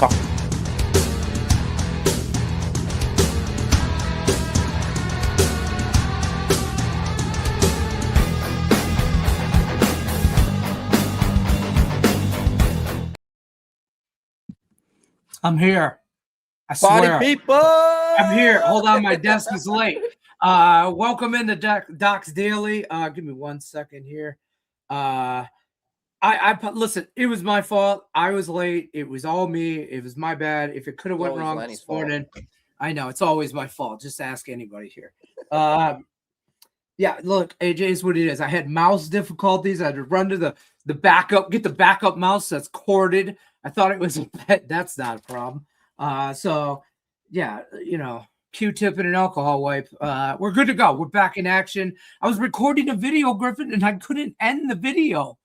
I'm here. I swear. Party people! I'm here. Hold on, my desk is late. Welcome into Doc's Daily. Give me 1 second here. I listen, it was my fault. I was late. It was all me. It was my bad. If it could have went wrong Lenny's this morning, I know it's always my fault. Just ask anybody here. Yeah, look, AJ is what it is. I had mouse difficulties. I had to run to the backup, get the backup mouse that's corded. I thought it was a pet. That's not a problem. So yeah, you know, Q-tip and an alcohol wipe. We're good to go. We're back in action. I was recording a video, Griffin, and I couldn't end the video.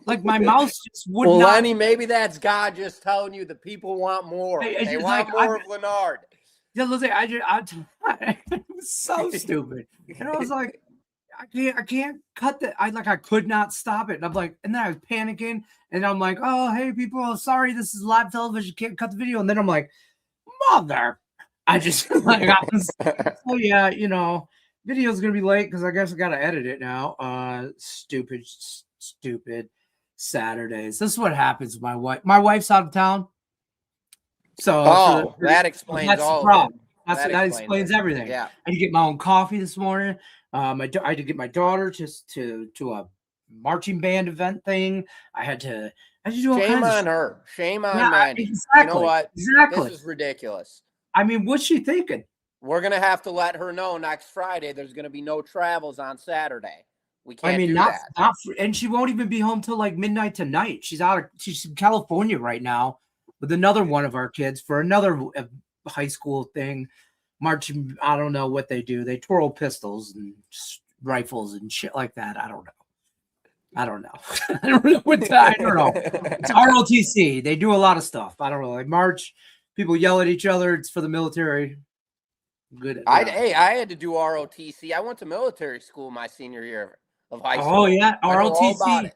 Like my mouse just would not. Well, Lenny, maybe that's God just telling you the people want more. They want more of Leonard. Yeah, listen, it was so stupid. And I was like, I can't cut that. I could not stop it. And I'm like, and then I was panicking, and I'm like, oh, hey people, sorry, this is live television, can't cut the video. And then I'm like, mother. I just like oh yeah, you know, video's gonna be late because I guess I gotta edit it now. Stupid Saturdays. This is what happens with my wife. My wife's out of town. So that explains that's all the problem. That explains everything. Yeah. I had to get my own coffee this morning. I had to get my daughter just to a marching band event thing. I had to do all Shame kinds on of her. Shame on Mandy. Exactly. You know what? Exactly. This is ridiculous. I mean, what's she thinking? We're gonna have to let her know next Friday there's gonna be no travels on Saturday. We can't do that. And she won't even be home till like midnight tonight. She's in California right now with another one of our kids for another high school thing. Marching, I don't know what they do. They twirl pistols and rifles and shit like that. I don't know. I don't know what I don't know. It's ROTC. They do a lot of stuff. I don't know. They march. People yell at each other. It's for the military. Good. I had to do ROTC. I went to military school my senior year of high school. Oh yeah, ROTC.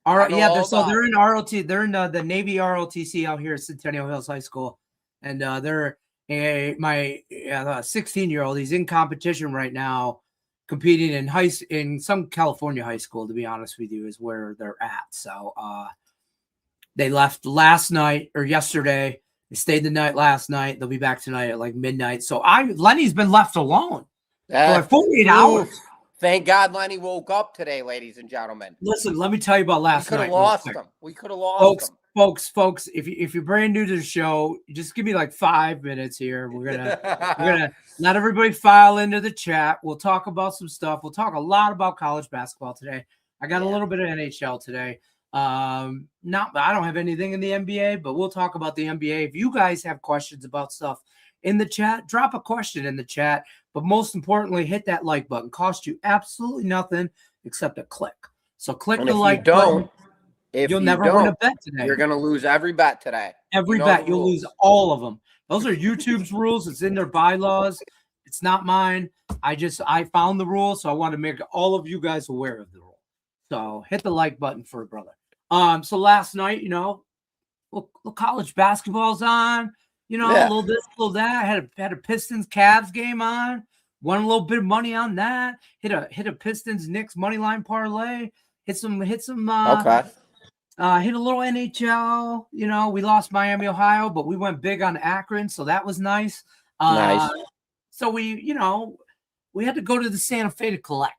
They're in ROT. They're in the Navy ROTC out here at Centennial Hills High School, and they're my 16-year-old. He's in competition right now, competing in some California high school. To be honest with you, is where they're at. So they left last night or yesterday. They stayed the night last night. They'll be back tonight at like midnight. So Lenny's been left alone for like 48 hours. Thank God Lenny woke up today, ladies and gentlemen. Listen, let me tell you about last night. We could have lost him. Folks, if you're brand new to the show, just give me like 5 minutes here. We're gonna let everybody file into the chat. We'll talk about some stuff. We'll talk a lot about college basketball today. I got a little bit of NHL today. I don't have anything in the NBA, but we'll talk about the NBA. If you guys have questions about stuff in the chat, drop a question in the chat. But most importantly, hit that like button. Cost you absolutely nothing except a click. So click the like button. You'll never win a bet today. You're going to lose every bet today. Every bet. You'll lose all of them. Those are YouTube's rules. It's in their bylaws. It's not mine. I found the rule, so I want to make all of you guys aware of the rule. So hit the like button for a brother. So last night, you know, college basketball's on. You know, a little this, a little that. I had a Pistons Cavs game on. Won a little bit of money on that. Hit a Pistons Knicks money line parlay. Hit some. Hit a little NHL. You know, we lost Miami, Ohio, but we went big on Akron, so that was nice. Nice. So we had to go to the Santa Fe to collect.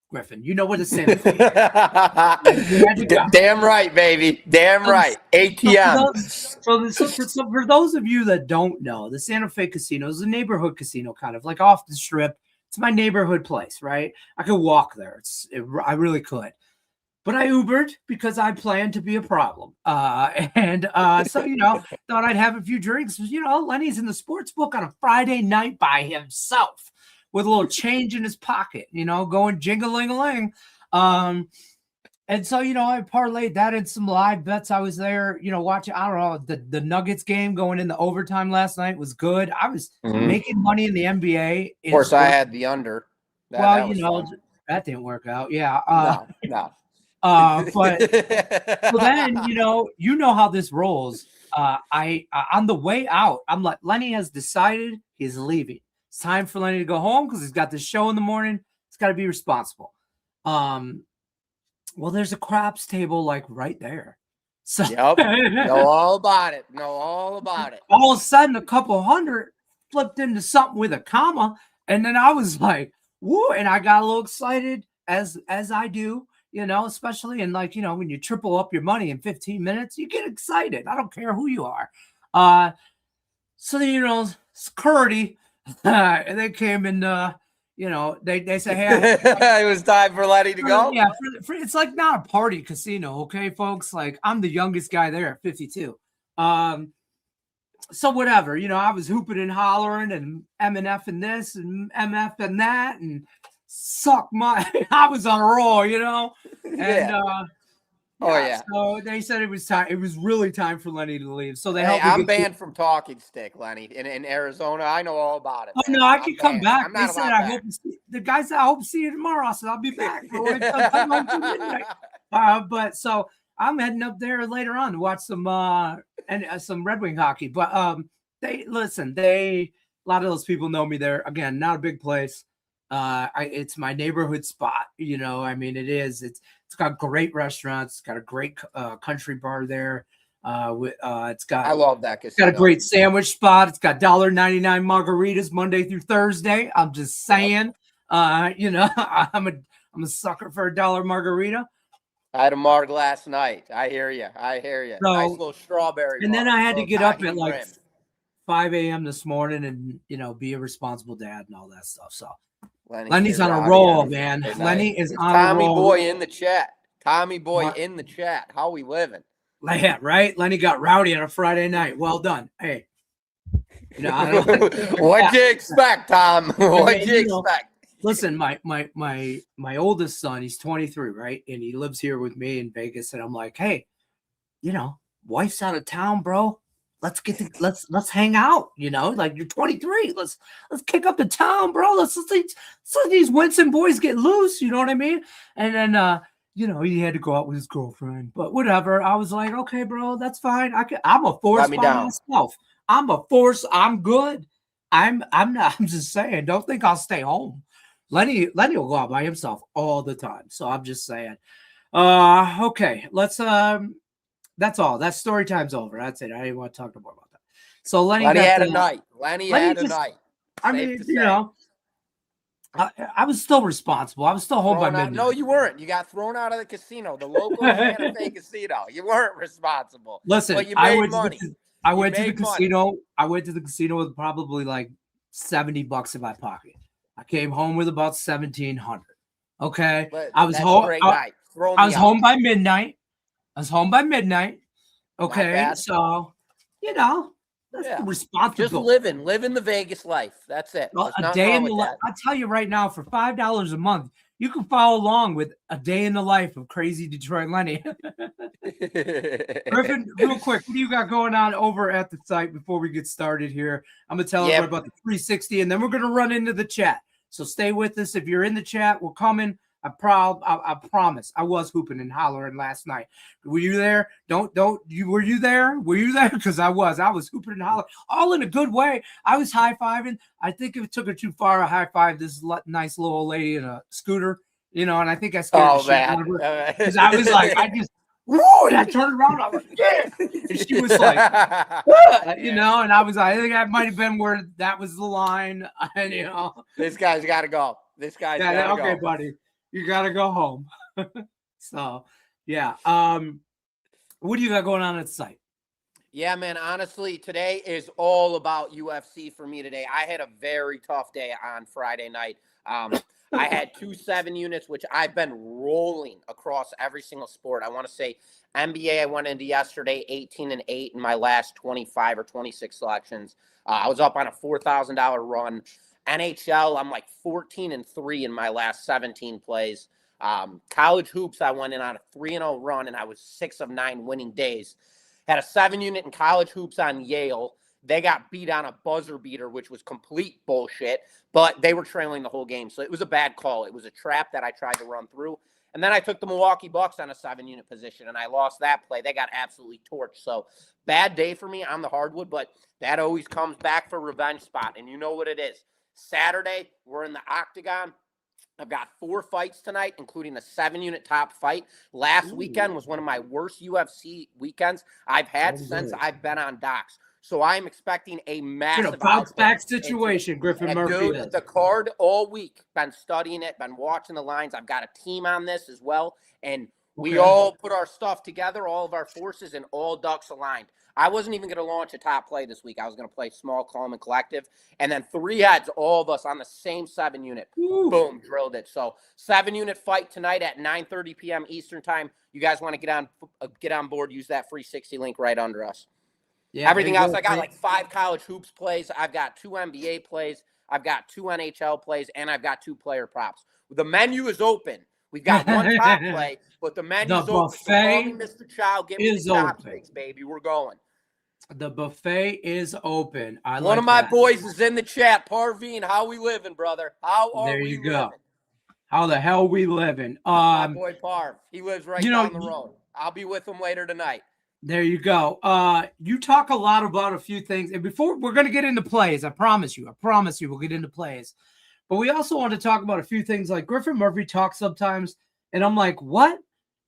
Griffin, you know where the Santa Fe is. Damn right, baby. Damn right. ATM. So for those of you that don't know, the Santa Fe Casino is a neighborhood casino, kind of like off the strip. It's my neighborhood place, right? I could walk there. I really could. But I Ubered because I planned to be a problem. So, you know, thought I'd have a few drinks. You know, Lenny's in the sports book on a Friday night by himself with a little change in his pocket, you know, going jing-a-ling-a-ling. And so, you know, I parlayed that in some live bets. I was there, you know, watching, I don't know, the Nuggets game going into overtime last night was good. I was making money in the NBA. Of course, I had the under. That you know, that didn't work out. Yeah. No. But so then, you know how this rolls. I on the way out, I'm like, Lenny has decided he's leaving. It's time for Lenny to go home because he's got this show in the morning. He's got to be responsible. Well, there's a craps table like right there. So Yep. Know all about it. Know all about it. All of a sudden, a couple hundred flipped into something with a comma, and then I was like, "Woo!" And I got a little excited, as I do, especially in when you triple up your money in 15 minutes, you get excited. I don't care who you are. So then security, and they came and they say, "Hey, it was time for Lenny to go." Yeah, it's like not a party casino, okay, folks? Like I'm the youngest guy there at 52. So whatever, I was hooping and hollering and MNF and this and MF and that and I was on a roll, And yeah. So they said it was time. It was really time for Lenny to leave. So they helped. I'm banned from talking stick, Lenny, in Arizona. I know all about it. Oh no, I can come back. I'm not they said I hope the guy said I hope to see you tomorrow. I said I'll be back. But so I'm heading up there later on to watch some Red Wing hockey. But a lot of those people know me there. Again, not a big place. It's my neighborhood spot. It is. It's got great restaurants. It's got a great country bar there. It's got. I love that casino. Got a great sandwich spot. It's got $1.99 margaritas Monday through Thursday. I'm just saying. Yep. I'm a sucker for a $1 margarita. I had a marg last night. I hear you. So, nice little strawberry. And then I had to get up at like 5 a.m. this morning and be a responsible dad and all that stuff. So Lenny's on a roll, man. Lenny is on a roll. Tommy Boy in the chat. In the chat. How we living? Yeah, right. Lenny got rowdy on a Friday night. Well done. Hey. What'd you expect, Tom? What'd you expect? Listen, my oldest son, he's 23, right? And he lives here with me in Vegas. And I'm like, hey, wife's out of town, bro. Let's hang out, like you're 23. Let's kick up the town, bro. Let's let these Winston boys get loose. You know what I mean? And then, he had to go out with his girlfriend, but whatever. I was like, okay, bro, that's fine. I'm a force by myself. I'm a force. I'm good. I'm not. I'm just saying. Don't think I'll stay home. Lenny will go out by himself all the time. So I'm just saying. Okay, let's. That's all. That story time's over. That's it. I didn't want to talk no more about that. So Lenny had a night. Lenny had a night. I mean, I was still responsible. I was still home by midnight. No, you weren't. You got thrown out of the casino, the local Santa Fe casino. You weren't responsible. Listen, but you made money. I went to the casino. I went to the casino with probably like $70 in my pocket. I came home with about $1,700. Okay, I was home. I was home by midnight. Okay, so that's responsible. Just living the Vegas life. That's it. Well, a day in the life. I'll tell you right now, for $5 a month, you can follow along with a day in the life of crazy Detroit Lenny. Griffin, real quick, what do you got going on over at the site before we get started here? I'm gonna tell everybody about the 360, and then we're gonna run into the chat. So stay with us. If you're in the chat, we're coming. I promise. I was hooping and hollering last night. Were you there? Were you there? Were you there? Because I was hooping and hollering, all in a good way. I was high-fiving. I think it took her too far. I high-fived this nice little old lady in a scooter, and I think I scared the shit out of her. Because I was like, whoa, and I turned around. I was like, yeah. And she was like, and I was like, I think that might have been where that was the line. And, this guy's got to go. Got to go. Okay, buddy. You got to go home. So, yeah. What do you got going on at the site? Yeah, man. Honestly, today is all about UFC for me today. I had a very tough day on Friday night. I had 2 7 units, which I've been rolling across every single sport. I want to say NBA, I went into yesterday 18-8 in my last 25 or 26 selections. I was up on a $4,000 run. NHL, I'm like 14-3 in my last 17 plays. College hoops, I went in on a 3-0 run, and I was 6 of 9 winning days. Had a 7 unit in college hoops on Yale. They got beat on a buzzer beater, which was complete bullshit, but they were trailing the whole game. So it was a bad call. It was a trap that I tried to run through. And then I took the Milwaukee Bucks on a 7-unit position, and I lost that play. They got absolutely torched. So bad day for me on the hardwood, but that always comes back for revenge spot. And you know what it is. Saturday, we're in the Octagon. I've got 4 fights tonight, including a 7-unit top fight. Last weekend was one of my worst UFC weekends I've had since I've been on Docs. So I'm expecting a massive bounce back situation, Griffin Murphy. Dude, the card all week, been studying it, been watching the lines. I've got a team on this as well. And we all put our stuff together, all of our forces, and all ducks aligned. I wasn't even going to launch a top play this week. I was going to play small, calm, and collective. And then 3 heads, all of us on the same 7-unit. Boom, drilled it. So 7-unit fight tonight at 9:30 p.m. Eastern time. You guys want to get on board, use that free 60 link right under us. Yeah, everything else, I got like 5 college hoops plays. I've got 2 NBA plays. I've got 2 NHL plays, and I've got 2 player props. The menu is open. We've got 1 top play, but the menu's open. The buffet Mr. Chow, give me the chopsticks, baby. We're going. The buffet is open. One of my boys is in the chat. Parveen, how we living, brother? How are we living? How the hell we living? My boy Parv. He lives right down the road. I'll be with him later tonight. There you go. You talk a lot about a few things. And before we're going to get into plays, I promise you we'll get into plays. But we also want to talk about a few things like Griffin Murphy talks sometimes. And I'm like, what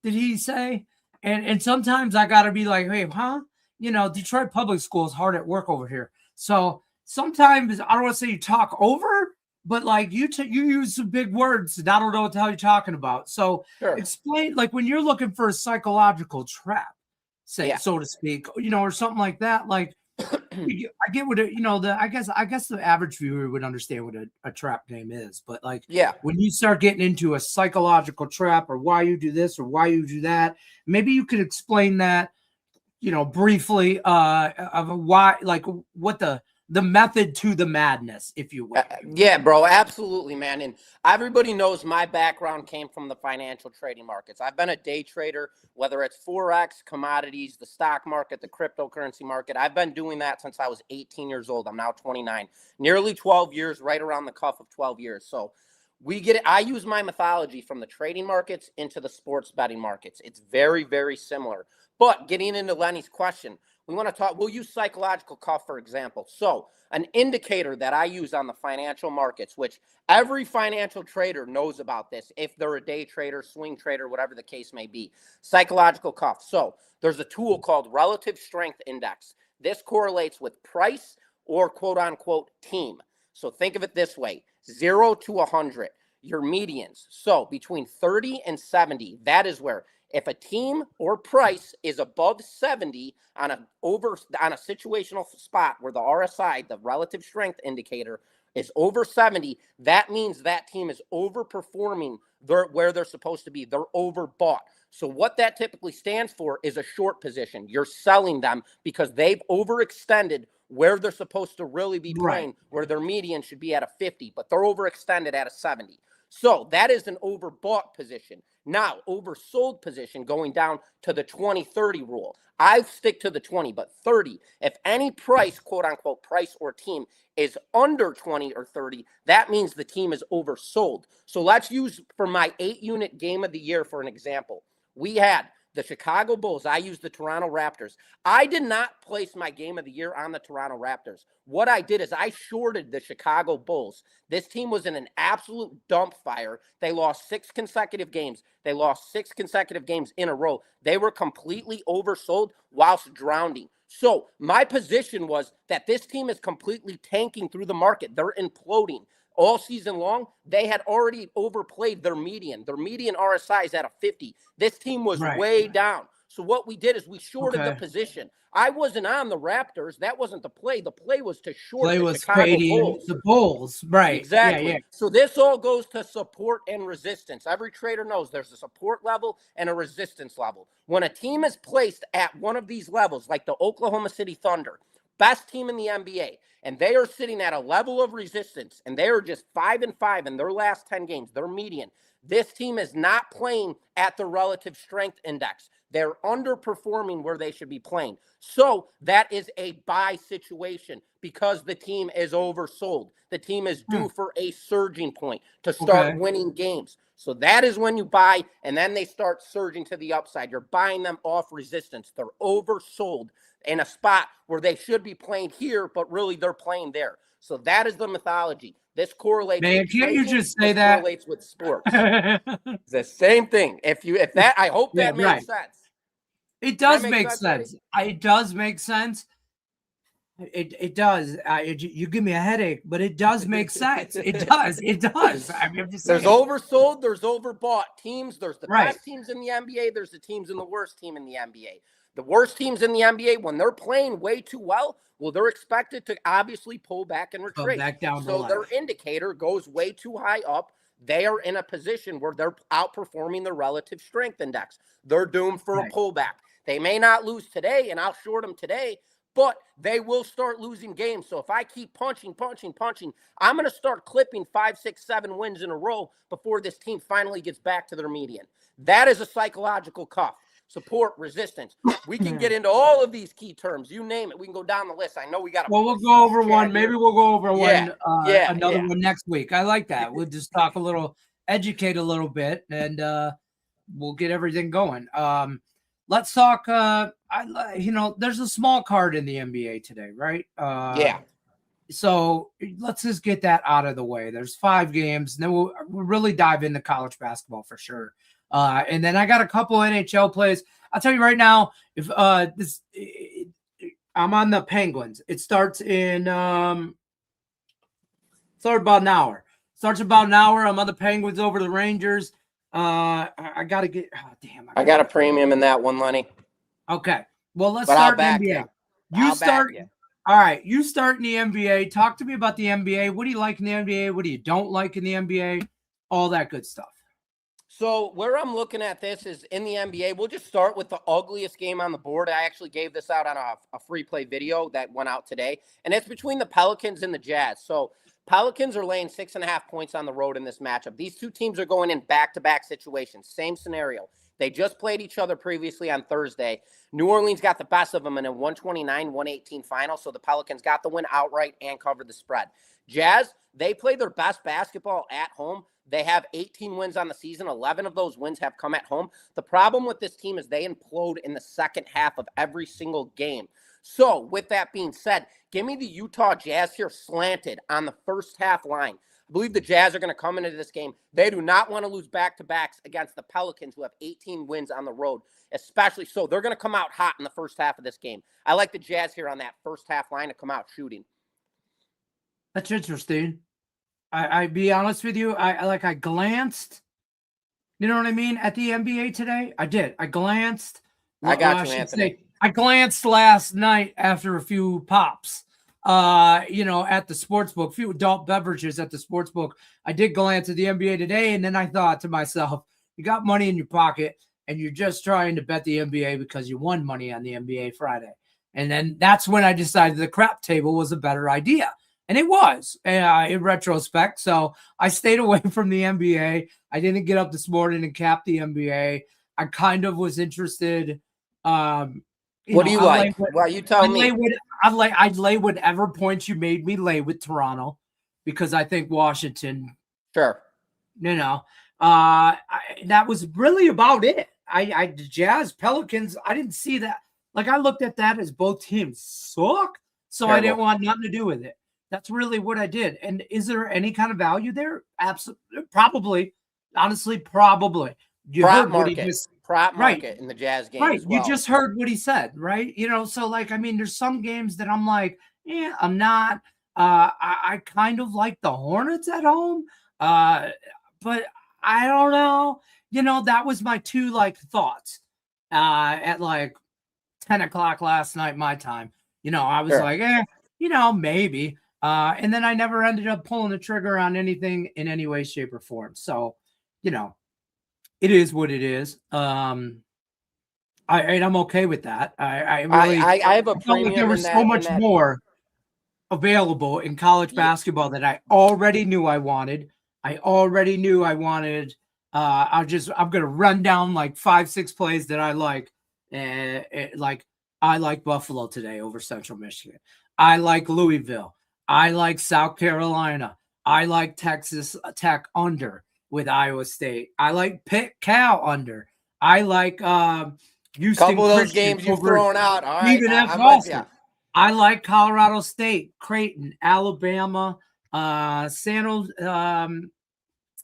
did he say? And sometimes I got to be like, hey, huh? You know, Detroit public school is hard at work over here. So sometimes I don't want to say you talk over, but like you use some big words and I don't know what the hell you're talking about. So explain, like when you're looking for a psychological trap, so to speak, you know, or something like that. Like I get what I guess the average viewer would understand what a trap game is, but like when you start getting into a psychological trap or why you do this or why you do that, maybe you could explain that, you know, briefly of why, like what the method to the madness, if you will. Yeah, bro, absolutely, man. And everybody knows my background came from the financial trading markets. I've been a day trader, whether it's Forex, commodities, the stock market, the cryptocurrency market. I've been doing that since I was 18 years old. I'm now 29, nearly 12 years, right around the cuff of 12 years. So we get it. I use my mythology from the trading markets into the sports betting markets. It's very, very similar. But getting into Lenny's question, we want to talk, we'll use psychological cuff, for example. So an indicator that I use on the financial markets, which every financial trader knows about this, if they're a day trader, swing trader, whatever the case may be, psychological cuff. So there's a tool called relative strength index. This correlates with price or quote unquote team. So think of it this way, 0 to 100, your medians. So between 30 and 70, that is where if a team or price is above 70 on a situational spot where the RSI, the relative strength indicator, is over 70, that means that team is overperforming where they're supposed to be. They're overbought. So what that typically stands for is a short position. You're selling them because they've overextended where they're supposed to really be playing, where their median should be at a 50, but they're overextended at a 70. So that is an overbought position. Now, oversold position going down to the 20-30 rule. I stick to the 20, but 30. If any price, quote unquote, price or team is under 20 or 30, that means the team is oversold. So let's use for my 8-unit game of the year for an example. We had the Chicago Bulls. I used the Toronto Raptors. I did not place my game of the year on the Toronto Raptors. What I did is I shorted the Chicago Bulls. This team was in an absolute dump fire. They lost 6 consecutive games. They lost 6 consecutive games in a row. They were completely oversold whilst drowning. So my position was that this team is completely tanking through the market. They're imploding. All season long, they had already overplayed their median. Their median RSI is at a 50. This team was way down. So what we did is we shorted the position. I wasn't on the Raptors. That wasn't the play. The play was to short the Chicago Bulls. The Bulls, right. Exactly. Yeah. So this all goes to support and resistance. Every trader knows there's a support level and a resistance level. When a team is placed at one of these levels, like the Oklahoma City Thunder, best team in the NBA, and they are sitting at a level of resistance, and they are just 5-5 in their last 10 games, their median. This team is not playing at the relative strength index. They're underperforming where they should be playing. So that is a buy situation because the team is oversold. The team is due for a surging point to start winning games. So that is when you buy, and then they start surging to the upside. You're buying them off resistance. They're oversold in a spot where they should be playing here, but really they're playing there. So that is the mythology. This correlates. Man, with can't trading, you just say that? Correlates with sports. It's the same thing. If that, I hope that makes sense. It does make sense. It does make sense. It does. You give me a headache, but it does make sense. It does. It does. I mean, I'm just there's saying. oversold. There's overbought teams. There's the best teams in the NBA. There's the teams in the worst team in the NBA. The worst teams in the NBA, when they're playing way too well, they're expected to obviously pull back and retreat. Back down so their indicator goes way too high up. They are in a position where they're outperforming the relative strength index. They're doomed for a pullback. They may not lose today, and I'll short them today, but they will start losing games. So if I keep punching, I'm going to start clipping 5, 6, 7 wins in a row before this team finally gets back to their median. That is a psychological cuff. Support, resistance. We can get into all of these key terms. You name it. We can go down the list. I know we got to. Well, we'll go over one. Maybe we'll go over another one next week. I like that. We'll just talk educate a little bit, and we'll get everything going. Let's talk. There's a small card in the NBA today, right? So let's just get that out of the way. There's 5 games. Then we'll really dive into college basketball for sure. And then I got a couple NHL plays. I'll tell you right now, if I'm on the Penguins. It starts in about an hour. I'm on the Penguins over the Rangers. I got to get I got a premium in that one, Lenny. Okay. Well, let's start in the NBA. You start. All right. You start in the NBA. Talk to me about the NBA. What do you like in the NBA? What do you don't like in the NBA? All that good stuff. So where I'm looking at this is in the NBA. We'll just start with the ugliest game on the board. I actually gave this out on a free play video that went out today, and it's between the Pelicans and the Jazz. So Pelicans are laying 6.5 points on the road in this matchup. These two teams are going in back-to-back situations. Same scenario. They just played each other previously on Thursday. New Orleans got the best of them in a 129-118 final, so the Pelicans got the win outright and covered the spread. Jazz, they play their best basketball at home. They have 18 wins on the season. 11 of those wins have come at home. The problem with this team is they implode in the second half of every single game. So with that being said, give me the Utah Jazz here slanted on the first half line. I believe the Jazz are going to come into this game. They do not want to lose back-to-backs against the Pelicans, who have 18 wins on the road, especially so. They're going to come out hot in the first half of this game. I like the Jazz here on that first half line to come out shooting. That's interesting. I be honest with you. I glanced, you know what I mean, at the NBA today. I did. I glanced. I got you, Anthony. I glanced last night after a few pops, at the sports book, a few adult beverages at the sports book. I did glance at the NBA today, and then I thought to myself, you got money in your pocket, and you're just trying to bet the NBA because you won money on the NBA Friday. And then that's when I decided the crap table was a better idea. And it was in retrospect. So I stayed away from the NBA. I didn't get up this morning and cap the NBA. I kind of was interested. What do you like? Well, you tell me. I'd lay whatever points you made me lay with Toronto because I think Washington. Sure. That was really about it. The Jazz, Pelicans, I didn't see that. Like, I looked at that as both teams suck. So terrible. I didn't want nothing to do with it. That's really what I did. And is there any kind of value there? Absolutely. Probably. Honestly, probably. Prop market in the Jazz game. Right. As well. You just heard what he said, right? So there's some games that I'm like, I'm not. I kind of like the Hornets at home. But I don't know. That was my two thoughts at 10 o'clock last night, my time. I was like, maybe. And then I never ended up pulling the trigger on anything in any way, shape, or form. So, it is what it is. I'm okay with that. I have a premium. There was so much more available in college basketball that I already knew I wanted. I already knew I wanted I'm gonna run down like 5-6 plays that I like. Like I like Buffalo today over Central Michigan. I like Louisville. I like South Carolina. I like Texas Tech under with Iowa State. I like Pitt Cal under. I like Houston Couple of those Christian games you've over thrown out. All right, Stephen F. I'm with you. Austin. I like Colorado State, Creighton, Alabama, what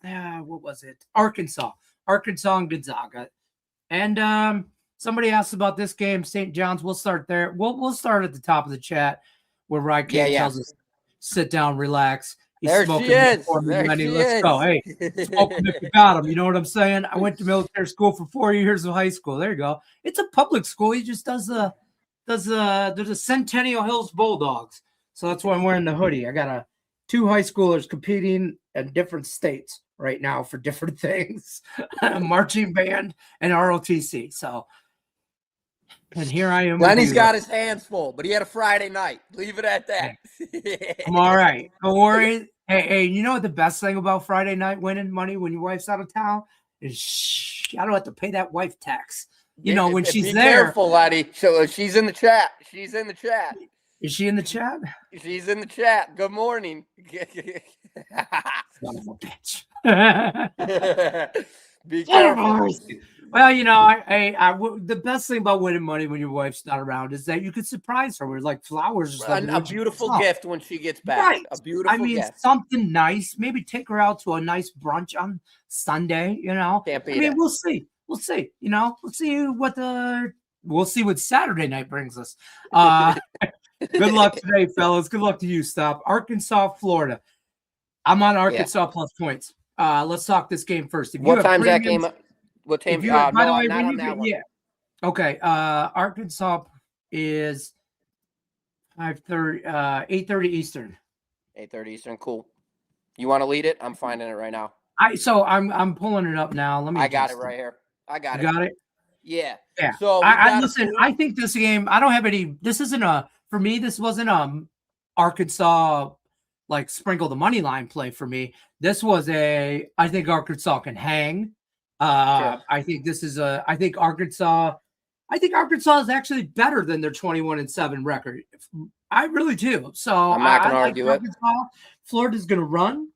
was it? Arkansas and Gonzaga. And somebody asked about this game, St. John's. We'll start there. We'll start at the top of the chat where Ryan tells us sit down, relax. He's there smoking she is. Let's go. Hey, smoke him if you got him. You know what I'm saying? I went to military school for 4 years of high school. There you go. It's a public school. He just there's a Centennial Hills Bulldogs. So that's why I'm wearing the hoodie. I got two high schoolers competing in different states right now for different things. Marching band and ROTC. So and here I am. Lenny's got his hands full, but he had a Friday night. Leave it at that. I'm all right. Don't worry. Hey, you know what the best thing about Friday night winning money when your wife's out of town is I don't have to pay that wife tax. You know, when she's there. Be careful, Lenny. So she's in the chat. She's in the chat. Is she in the chat? She's in the chat. Good morning. Son of a bitch. Be careful. Well, you know, the best thing about winning money when your wife's not around is that you could surprise her with like flowers or something. A beautiful gift when she gets back. Right. A beautiful gift. Something nice. Maybe take her out to a nice brunch on Sunday, you know. We'll see. We'll see. You know, we'll see what Saturday night brings us. Good luck today, fellas. Good luck to you, Stop. Arkansas, Florida. I'm on Arkansas plus points. Let's talk this game first. What time's that game? What time? By the way, not on that one. Yeah. Okay. Arkansas is 5:30, 8:30 Eastern. 8:30 Eastern. Cool. You want to lead it? I'm finding it right now. I'm pulling it up now. Let me. I got it right here. I got it. Got it. Yeah. Yeah. So listen. I think this game. I don't have any. This isn't for me. This wasn't Arkansas like sprinkle the money line play for me. This was I think Arkansas can hang. Sure. I think this is I think Arkansas is actually better than their 21-7 record. I really do. So I'm not going to argue it. Florida's going to run,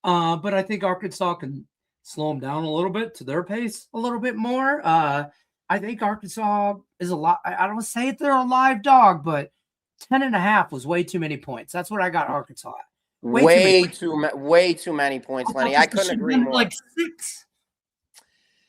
but I think Arkansas can slow them down a little bit to their pace a little bit more. I think Arkansas is a lot. I don't say they're a live dog, but 10.5 was way too many points. That's what I got Arkansas at. Way too many points, Lenny. I couldn't agree more. Like 6.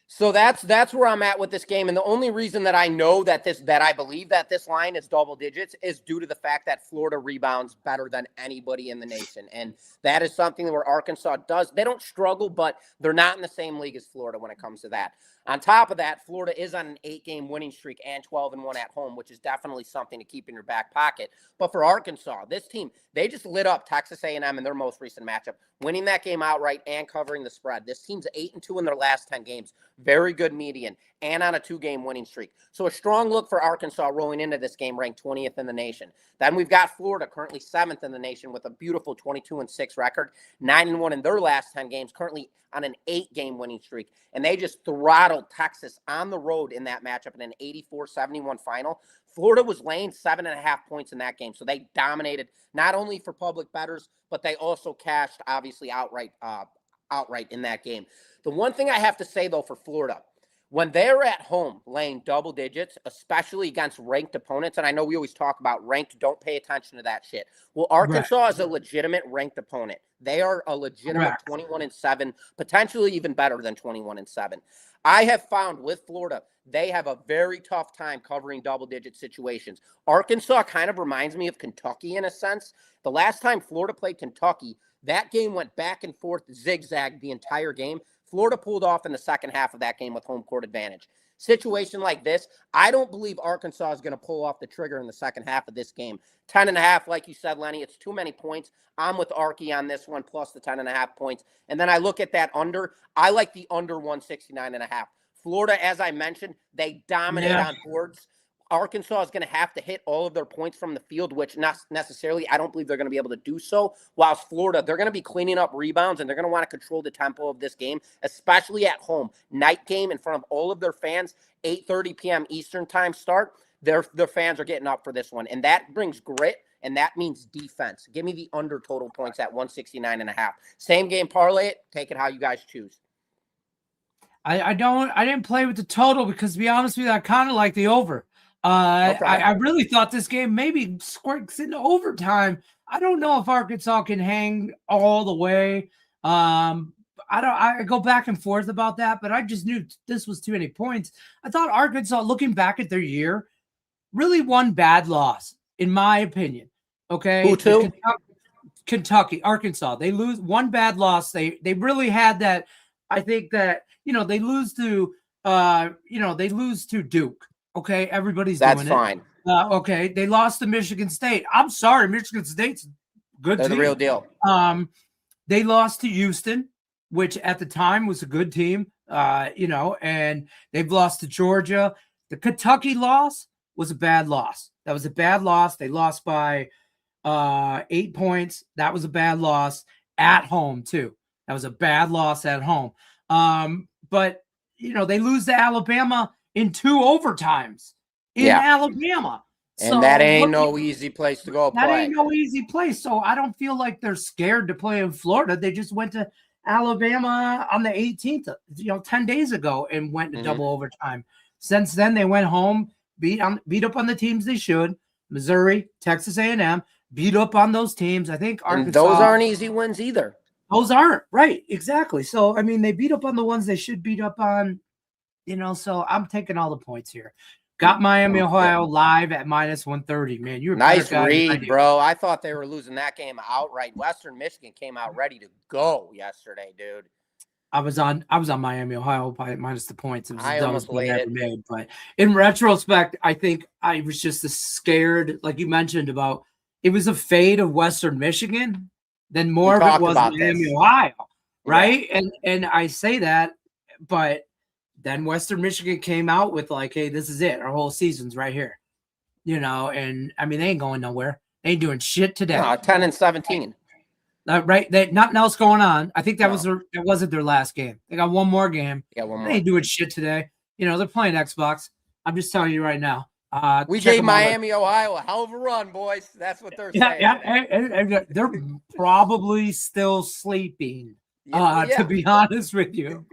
So that's where I'm at with this game, and the only reason that I know that I believe that this line is double digits is due to the fact that Florida rebounds better than anybody in the nation, and that is something where Arkansas does. They don't struggle, but they're not in the same league as Florida when it comes to that. On top of that, Florida is on an 8-game winning streak and 12-1 at home, which is definitely something to keep in your back pocket. But for Arkansas, this team, they just lit up Texas A&M in their most recent matchup, winning that game outright and covering the spread. This team's 8-2 in their last 10 games. Very good median and on a 2-game winning streak. So a strong look for Arkansas rolling into this game, ranked 20th in the nation. Then we've got Florida, currently 7th in the nation with a beautiful 22-6 record, 9-1 in their last 10 games, currently on an 8-game winning streak. And they just throttled Texas on the road in that matchup in an 84-71 final. Florida was laying 7.5 points in that game. So they dominated not only for public bettors, but they also cashed obviously outright in that game. The one thing I have to say, though, for Florida, when they're at home laying double digits, especially against ranked opponents, and I know we always talk about ranked, don't pay attention to that shit. Well, Arkansas is a legitimate ranked opponent. They are a legitimate 21-7, potentially even better than 21-7. I have found with Florida, they have a very tough time covering double-digit situations. Arkansas kind of reminds me of Kentucky in a sense. The last time Florida played Kentucky, that game went back and forth, zigzagged the entire game. Florida pulled off in the second half of that game with home court advantage. Situation like this, I don't believe Arkansas is going to pull off the trigger in the second half of this game. 10.5, like you said, Lenny, it's too many points. I'm with Arky on this one, plus the 10.5 points. And then I look at that under. I like the under 169.5. Florida, as I mentioned, they dominate on boards. Arkansas is going to have to hit all of their points from the field, which not necessarily, I don't believe they're going to be able to do so. Whilst Florida, they're going to be cleaning up rebounds, and they're going to want to control the tempo of this game, especially at home. Night game in front of all of their fans, 8:30 p.m. Eastern time start. Their fans are getting up for this one, and that brings grit. And that means defense. Give me the under total points at 169.5. Same game parlay it. Take it how you guys choose. I didn't play with the total because, to be honest with you, I kind of like the over. Okay. I really thought this game maybe squirts into overtime. I don't know if Arkansas can hang all the way. I go back and forth about that, but I just knew this was too many points. I thought Arkansas, looking back at their year, really one bad loss, in my opinion. Okay. Who to? Kentucky, Arkansas. They lose one bad loss. They really had that. I think that, they lose to Duke. Okay. Everybody's doing it. That's fine. Okay. They lost to Michigan State. I'm sorry. Michigan State's good. They're the real deal. They lost to Houston, which at the time was a good team, and they've lost to Georgia. The Kentucky loss was a bad loss. That was a bad loss. They lost by 8 points. That was a bad loss at home, too. That was a bad loss at home. But, they lose to Alabama in 2 overtimes in Alabama. And so, that ain't no easy place to go play. That ain't no easy place. So I don't feel like they're scared to play in Florida. They just went to Alabama on the 18th, 10 days ago and went to double overtime. Since then, they went home, beat up on the teams they should. Missouri, Texas A&M, beat up on those teams. I think Arkansas. And those aren't easy wins either. Those aren't. Right, exactly. So, they beat up on the ones they should beat up on, so I'm taking all the points here. Got Miami, Ohio live at -130. Man, you're a nice read, bro. I thought they were losing that game outright. Western Michigan came out ready to go yesterday, dude. I was on Miami, Ohio by minus the points. It was the dumbest play I ever made. But in retrospect, I think I was just as scared, like you mentioned, about it was a fade of Western Michigan than more of it was Miami, Ohio, right? Yeah. And I say that, but then Western Michigan came out with like, hey, this is it. Our whole season's right here. And they ain't going nowhere. They ain't doing shit today. No, 10-17. Right. Nothing else going on. I think that wasn't their last game. They got one more game. Yeah, one more. They ain't doing shit today. They're playing Xbox. I'm just telling you right now. We gave Miami, Ohio a hell of a run, boys. That's what they're saying. Yeah, and they're probably still sleeping, to be honest with you.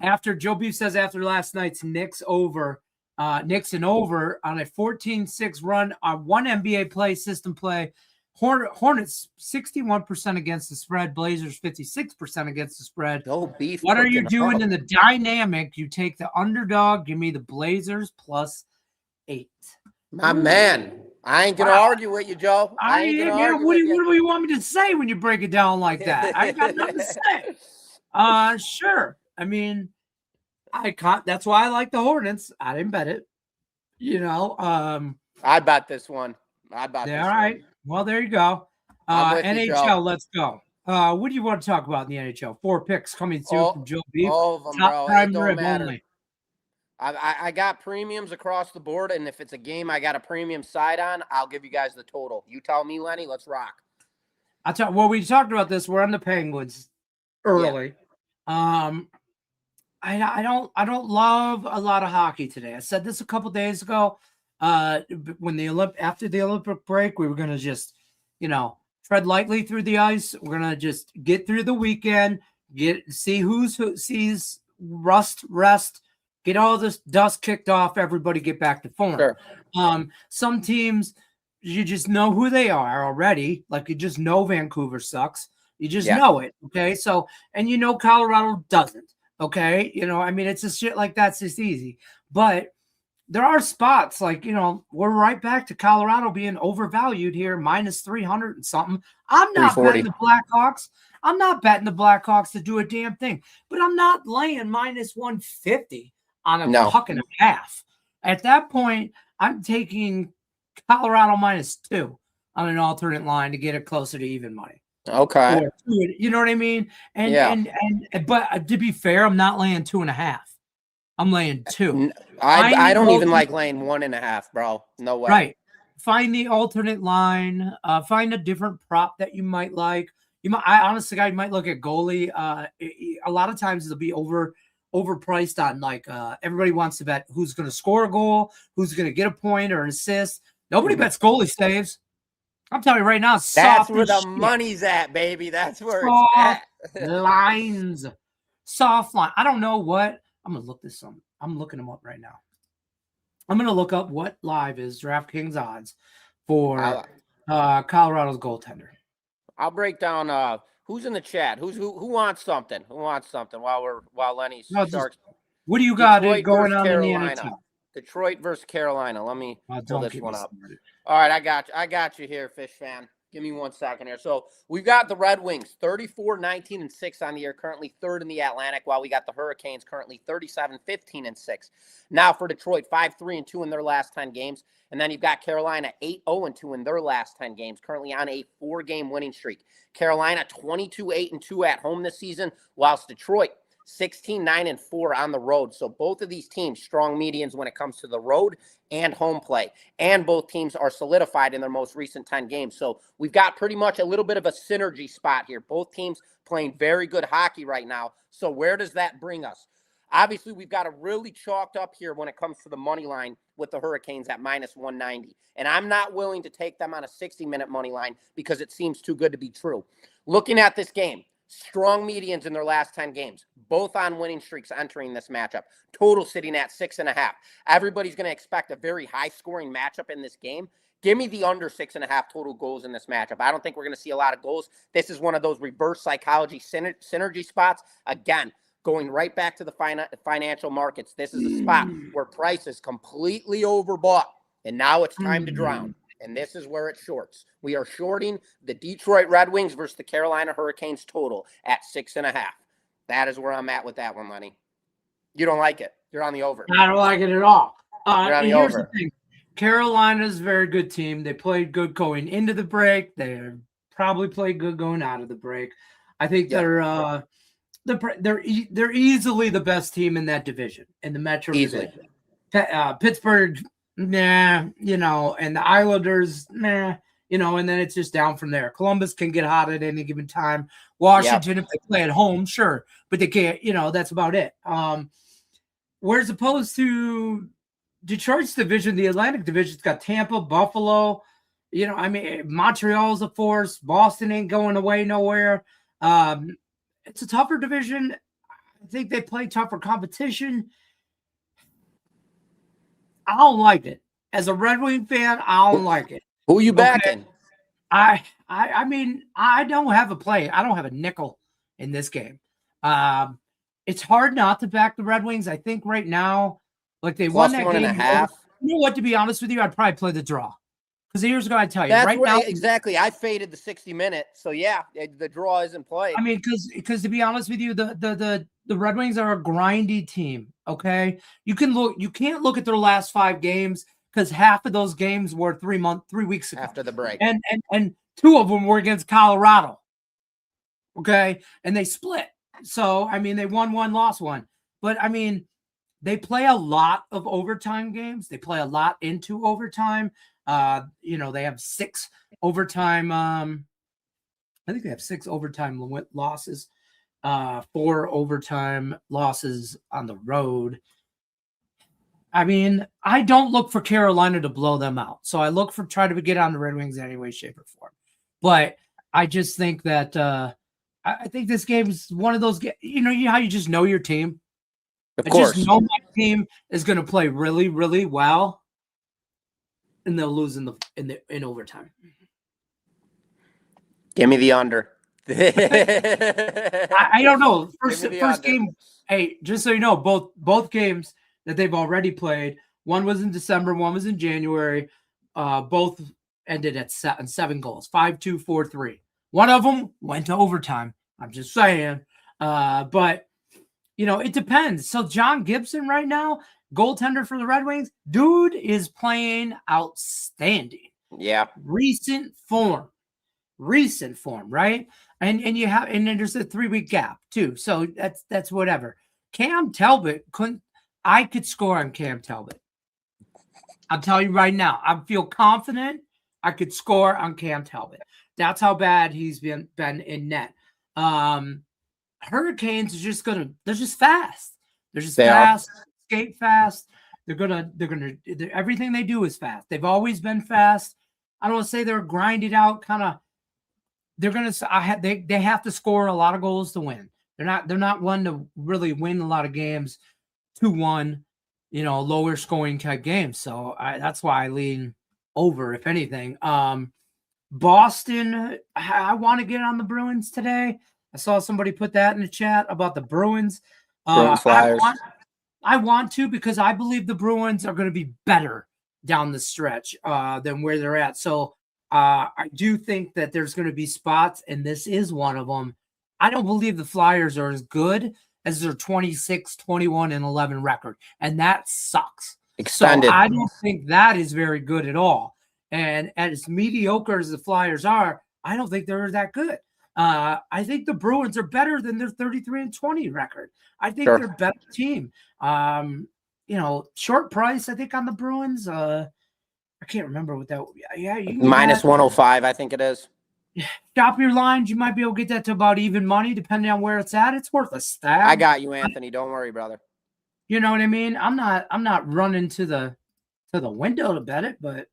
After Joe Beef says after last night's Knicks and over on a 14-6 run on one NBA play system play, Hornets 61% against the spread, Blazers 56% against the spread. Joe Beef. What are you doing in the dynamic? You take the underdog. Give me the Blazers +8. My man, I ain't gonna argue with you, Joe. What do you want me to say when you break it down like that? I got nothing to say. Sure. That's why I like the Hornets. I didn't bet it. I bet this one. All right. Well, there you go. NHL, let's go. What do you want to talk about in the NHL? 4 picks coming through from Joe Beef. All of them, Top bro. Prime rib only. I got premiums across the board, and if it's a game I got a premium side on, I'll give you guys the total. You tell me, Lenny. Let's rock. We talked about this. We're on the Penguins early. Yeah. I don't love a lot of hockey today. I said this a couple days ago. After the Olympic break, we were gonna just, tread lightly through the ice. We're gonna just get through the weekend, see who sees rest, get all this dust kicked off. Everybody get back to form. Sure. Some teams, you just know who they are already. Like you just know Vancouver sucks. You just know it. Okay. So, and Colorado doesn't. Okay. It's just shit like that's just easy. But there are spots like, we're right back to Colorado being overvalued here, -300 and something. I'm not betting the Blackhawks. I'm not betting the Blackhawks to do a damn thing, but I'm not laying -150 on a puck and a half. At that point, I'm taking Colorado -2 on an alternate line to get it closer to even money. Okay. You know what I mean? But to be fair, I'm not laying 2.5. I'm laying 2. I don't even like laying 1.5, bro. No way. Right. Find the alternate line. Find a different prop that you might like. I honestly, you might look at goalie. A lot of times it'll be overpriced on like everybody wants to bet who's going to score a goal, who's going to get a point or an assist. Nobody bets goalie saves. I'm telling you right now, that's where the money's at, baby. That's where soft it's at. lines, soft line. I don't know what. I'm gonna look this up. I'm looking them up right now. I'm gonna look up what live is DraftKings odds for Colorado's goaltender. I'll break down who's in the chat. Who wants something? Who wants something while Lenny's Sharks. What do you got going on in the NHL? Detroit versus Carolina. Let me pull this one up. Started. All right, I got you here, Fish fan. Give me 1 second here. So we've got the Red Wings 34-19-6 on the year, currently 3rd in the Atlantic, while we got the Hurricanes currently 37-15-6. Now for Detroit, 5-3-2 in their last 10 games. And then you've got Carolina 8-0-2 in their last 10 games, currently on a 4-game winning streak. Carolina 22-8-2 at home this season, whilst Detroit 16-9-4 on the road. So both of these teams, strong medians when it comes to the road and home play. And both teams are solidified in their most recent 10 games. So we've got pretty much a little bit of a synergy spot here. Both teams playing very good hockey right now. So where does that bring us? Obviously, we've got a really chalked up here when it comes to the money line with the Hurricanes at -190. And I'm not willing to take them on a 60-minute money line because it seems too good to be true. Looking at this game, strong medians in their last 10 games, both on winning streaks entering this matchup. Total sitting at 6.5. Everybody's going to expect a very high-scoring matchup in this game. Give me the under 6.5 total goals in this matchup. I don't think we're going to see a lot of goals. This is one of those reverse psychology synergy spots. Again, going right back to the financial markets. This is a spot where price is completely overbought, and now it's time to drown. And this is where it shorts. We are shorting the Detroit Red Wings versus the Carolina Hurricanes total at 6.5. That is where I'm at with that one, Lenny. You don't like it. You're on the over. I don't like it at all. You're on the here's over. The thing. Carolina's a very good team. They played good going into the break. They probably played good going out of the break. I think they're easily the best team in that division, in the Metro division. Pittsburgh, nah, and the Islanders, nah, and then it's just down from there. Columbus can get hot at any given time. Washington, if they play at home, sure, but they can't, that's about it. Whereas opposed to Detroit's division, the Atlantic division's got Tampa, Buffalo, Montreal's a force. Boston ain't going away nowhere. It's a tougher division. I think they play tougher competition. I don't like it. As a Red Wing fan, I don't like it. Who you backing? I mean, I don't have a play. I don't have a nickel in this game. It's hard not to back the Red Wings. I think right now, like they won that game. +1.5. You know what? To be honest with you, I'd probably play the draw. Because years ago, I tell you, that's right now, exactly. I faded the 60-minute, so yeah, the draw is in play. I mean, because to be honest with you, the Red Wings are a grindy team. Okay, you can't look at their last 5 games because half of those games were 3 weeks ago after the break, and 2 of them were against Colorado. Okay, and they split. So I mean, they won 1, lost 1, but I mean, they play a lot of overtime games. They play a lot into overtime. They have 6 overtime. I think they have 6 overtime losses, 4 overtime losses on the road. I mean, I don't look for Carolina to blow them out. So I look for try to get on the Red Wings any way, shape, or form. But I just think that I think this game is one of those games, how you just know your team. Of course. I just know my team is going to play really, really well. And they'll lose in overtime. Give me the under. I don't know. First game. Hey, just so you know, both games that they've already played. One was in December. One was in January. Both ended at 7 goals. 5-2, 4-3. One of them went to overtime. I'm just saying. But it depends. So John Gibson right now, goaltender for the Red Wings, dude is playing outstanding. Yeah. Recent form, right? And then there's a 3-week gap too. So that's whatever. Cam Talbot couldn't I could score on Cam Talbot. I'll tell you right now. I feel confident I could score on Cam Talbot. That's how bad he's been in net. Hurricanes are they're just fast. They're just fast, skate fast. Everything they do is fast. They've always been fast. I don't want to say they're grinded out kind of. They have to score a lot of goals to win. They're not one to really win a lot of games 2-1, lower scoring type games. So that's why I lean over, if anything. Boston, I want to get on the Bruins today. I saw somebody put that in the chat about the Bruins. Flyers. I want to because I believe the Bruins are going to be better down the stretch than where they're at. So I do think that there's going to be spots, and this is one of them. I don't believe the Flyers are as good as their 26, 21, and 11 record, and that sucks. Extended. So I don't think that is very good at all. And as mediocre as the Flyers are, I don't think they're that good. I think the Bruins are better than their 33-20 record. I think they're a better team. Short price, I think, on the Bruins. I can't remember what that. Yeah, minus 105, I think it is. Shop your lines. You might be able to get that to about even money, depending on where it's at. It's worth a stab. I got you, Anthony. Don't worry, brother. You know what I mean? I'm not running to the window to bet it, but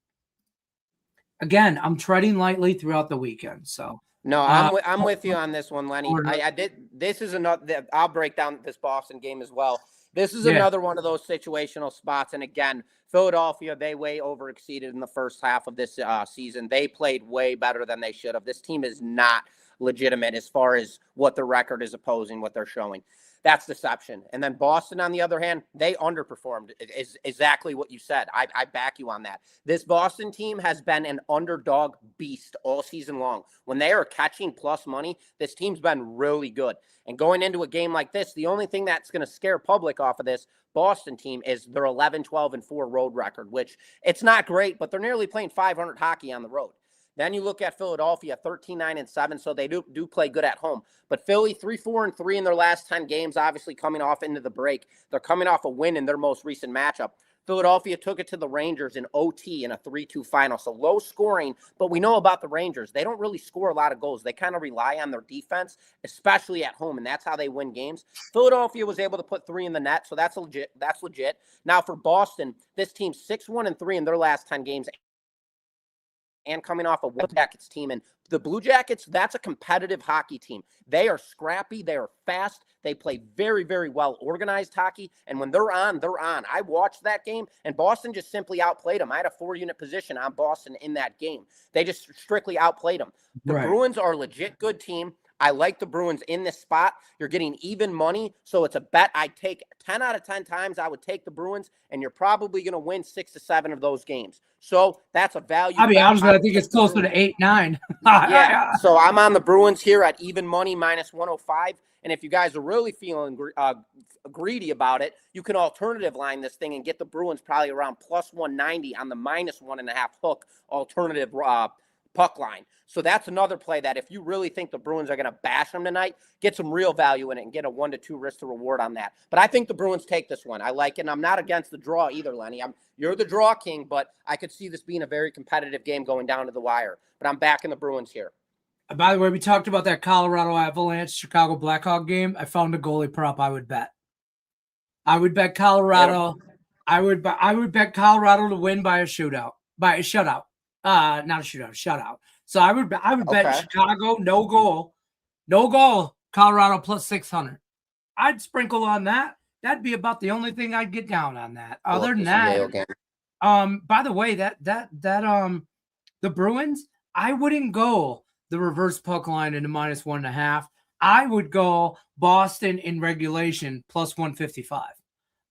again, I'm treading lightly throughout the weekend. So no, I'm with you on this one, Lenny. I did. This is another. I'll break down this Boston game as well. This is another one of those situational spots. And again, Philadelphia, they way overexceeded in the first half of this season. They played way better than they should have. This team is not legitimate as far as what the record is opposing, what they're showing. That's deception. And then Boston, on the other hand, they underperformed. Is exactly what you said. I back you on that. This Boston team has been an underdog beast all season long. When they are catching plus money, this team's been really good. And going into a game like this, the only thing that's going to scare public off of this Boston team is their 11-12-4 road record, which it's not great, but they're nearly playing 500 hockey on the road. Then you look at Philadelphia, 13-9-7, so they do play good at home. But Philly, 3-4-3 in their last 10 games, obviously coming off into the break. They're coming off a win in their most recent matchup. Philadelphia took it to the Rangers in OT in a 3-2 final. So low scoring, but we know about the Rangers. They don't really score a lot of goals. They kind of rely on their defense, especially at home, and that's how they win games. Philadelphia was able to put 3 in the net, so that's legit. Now for Boston, this team's 6-1-3 in their last 10 games, and coming off a Blue Jackets team. And the Blue Jackets, that's a competitive hockey team. They are scrappy. They are fast. They play very, very well organized hockey. And when they're on, they're on. I watched that game, and Boston just simply outplayed them. I had a 4-unit position on Boston in that game. They just strictly outplayed them. The Bruins are a legit good team. I like the Bruins in this spot. You're getting even money, so it's a bet I take 10 out of 10 times. I would take the Bruins, and you're probably going to win 6 to 7 of those games. So that's a value. I mean, honestly, I think it's closer to 8-9. Yeah, so I'm on the Bruins here at even money, minus 105. And if you guys are really feeling greedy about it, you can alternative line this thing and get the Bruins probably around plus 190 on the minus 1.5 hook alternative puck line. So that's another play that if you really think the Bruins are going to bash them tonight, get some real value in it and get a 1-2 risk to reward on that. But I think the Bruins take this one. I like it, and I'm not against the draw either, Lenny. You're the draw king, but I could see this being a very competitive game going down to the wire. But I'm backing the Bruins here. By the way, we talked about that Colorado Avalanche Chicago Blackhawk game. I found a goalie prop I would bet. I would bet Colorado. I would bet Colorado to win by a shutout. Not a shootout, shutout. So I would bet Chicago no goal, Colorado plus 600. I'd sprinkle on that. That'd be about the only thing I'd get down on that. Other than that, by the way, that the Bruins, I wouldn't go the reverse puck line into minus 1.5. I would go Boston in regulation plus 155.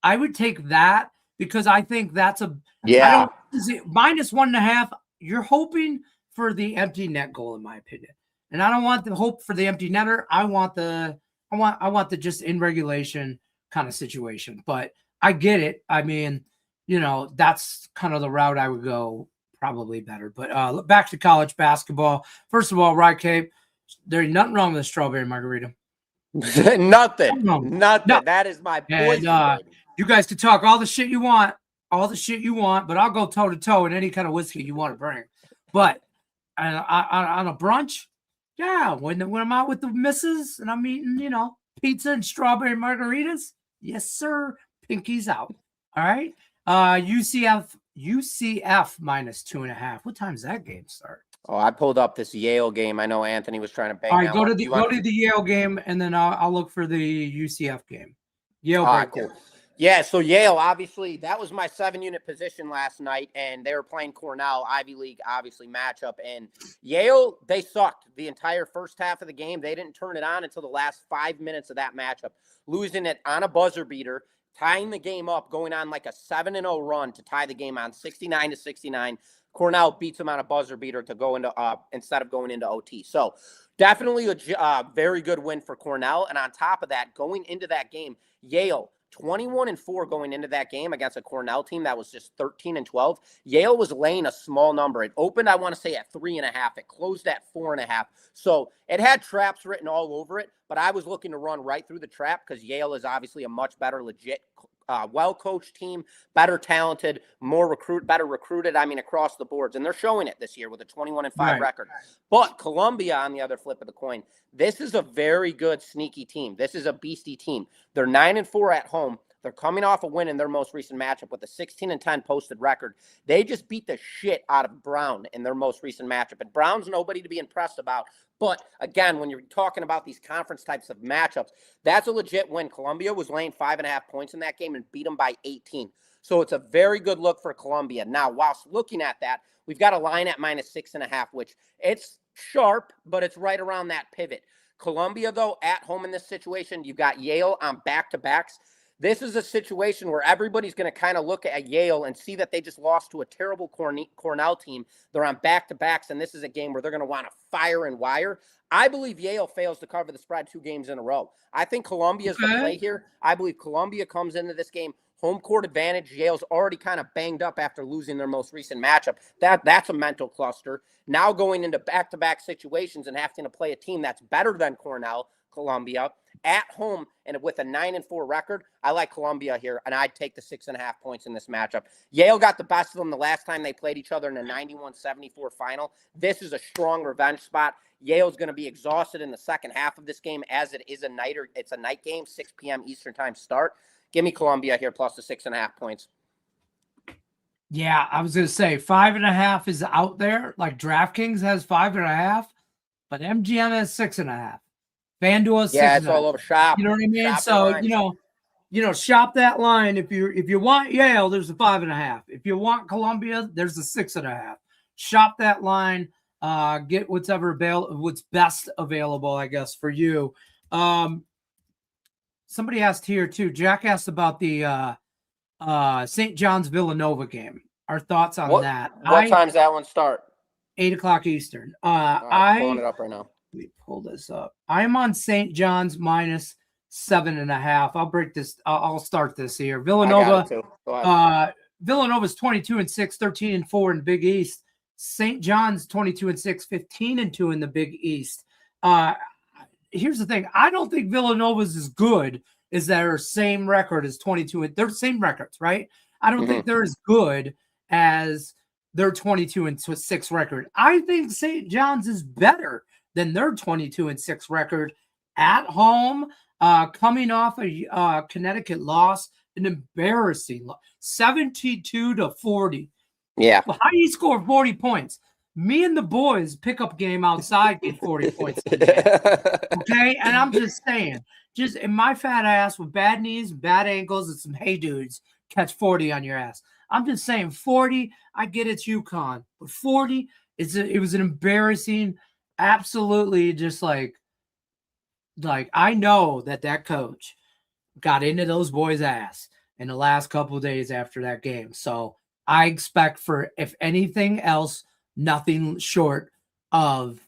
I would take that because I think that's minus 1.5. You're hoping for the empty net goal, in my opinion, and I don't want the hope for the empty netter. I want the just in regulation kind of situation. But I get it. I mean, that's kind of the route I would go. Probably better. But back to college basketball. First of all, right, Cape, there's nothing wrong with a strawberry margarita. Nothing. That is my poison. You guys can talk all the shit you want, but I'll go toe to toe in any kind of whiskey you want to bring. But on a brunch, yeah, when I'm out with the missus and I'm eating, pizza and strawberry margaritas, yes, sir. Pinky's out. All right. UCF -2.5. What time does that game start? Oh, I pulled up this Yale game. I know Anthony was trying to bang. All right, go to the Yale game, and then I'll look for the UCF game. Yale breakdown. Cool. Yeah, so Yale, obviously, that was my 7-unit position last night, and they were playing Cornell, Ivy League, obviously, matchup. And Yale, they sucked the entire first half of the game. They didn't turn it on until the last 5 minutes of that matchup, losing it on a buzzer beater, tying the game up, going on like a 7-0 run to tie the game on 69-69. Cornell beats them on a buzzer beater to go into instead of going into OT. So definitely a very good win for Cornell. And on top of that, going into that game, Yale 21-4 going into that game against a Cornell team that was just 13-12. Yale was laying a small number. It opened, I want to say, at 3.5. It closed at 4.5. So it had traps written all over it, but I was looking to run right through the trap because Yale is obviously a much better, legit, well-coached team, better talented, better recruited, across the boards. And they're showing it this year with a 21-5 record. But Columbia, on the other flip of the coin, this is a very good, sneaky team. This is a beastie team. They're 9-4 at home. They're coming off a win in their most recent matchup with a 16-10 posted record. They just beat the shit out of Brown in their most recent matchup. And Brown's nobody to be impressed about. But again, when you're talking about these conference types of matchups, that's a legit win. Columbia was laying 5.5 points in that game and beat them by 18. So it's a very good look for Columbia. Now, whilst looking at that, we've got a line at -6.5, which it's sharp, but it's right around that pivot. Columbia, though, at home in this situation, you've got Yale on back-to-backs. This is a situation where everybody's going to kind of look at Yale and see that they just lost to a terrible Cornell team. They're on back-to-backs, and this is a game where they're going to want to fire and wire. I believe Yale fails to cover the spread 2 games in a row. I think Columbia's the play here. I believe Columbia comes into this game home court advantage. Yale's already kind of banged up after losing their most recent matchup. That's a mental cluster. Now going into back-to-back situations and having to play a team that's better than Cornell, Columbia, at home and with a 9-4 record, I like Columbia here, and I'd take the 6.5 points in this matchup. Yale got the best of them the last time they played each other in a 91-74 final. This is a strong revenge spot. Yale's going to be exhausted in the second half of this game, as it's a night game, 6 p.m. Eastern time start. Give me Columbia here plus the 6.5 points. Yeah, I was going to say 5.5 is out there. Like DraftKings has 5.5, but MGM has 6.5. FanDuel has 6.5. Yeah, it's all over shop. You know what I mean? So, shop that line. If you want Yale, there's a 5.5. If you want Columbia, there's a 6.5. Shop that line. Get what's best available, I guess, for you. Somebody asked here too. Jack asked about the St. John's Villanova game. Our thoughts on that. What time's that one start? 8:00 Eastern. I'm pulling it up right now. Let me pull this up. I'm on St. John's -7.5. I'll break this. I'll start this here. Villanova. Villanova's 22-6, 13-4 in the Big East. St. John's 22-6, 15-2 in the Big East. Here's the thing. I don't think Villanova's as good as their same record as 22. They're same records, right? I don't think they're as good as their 22-6 record. I think St. John's is better than their 22-6 record at home, coming off a Connecticut loss, an embarrassing loss, 72-40. Yeah. Well, how do you score 40 points? Me and the boys pickup game outside get 40 points. Okay? And I'm just saying, just in my fat ass with bad knees, bad ankles, and some hey dudes catch 40 on your ass. I'm just saying 40, I get it's UConn. But 40, it was an embarrassing, absolutely just like I know that coach got into those boys' ass in the last couple of days after that game. So I expect for, if anything else, nothing short of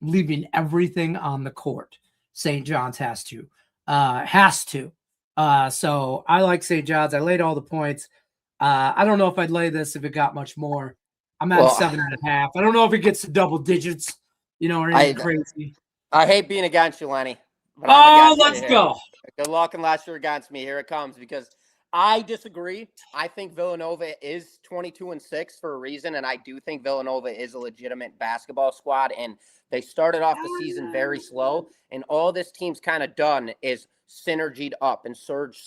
leaving everything on the court. St. John's has to. So I like St. John's. I laid all the points. I don't know if I'd lay this if it got much more. I'm at 7.5. I don't know if it gets to double digits, or anything crazy. I hate being against you, Lenny. Oh, let's go. Good luck unless you're against me. Here it comes, because I disagree. I think Villanova is 22-6 for a reason, and I do think Villanova is a legitimate basketball squad. And they started off the season very slow, and all this team's kind of done is synergied up and surge,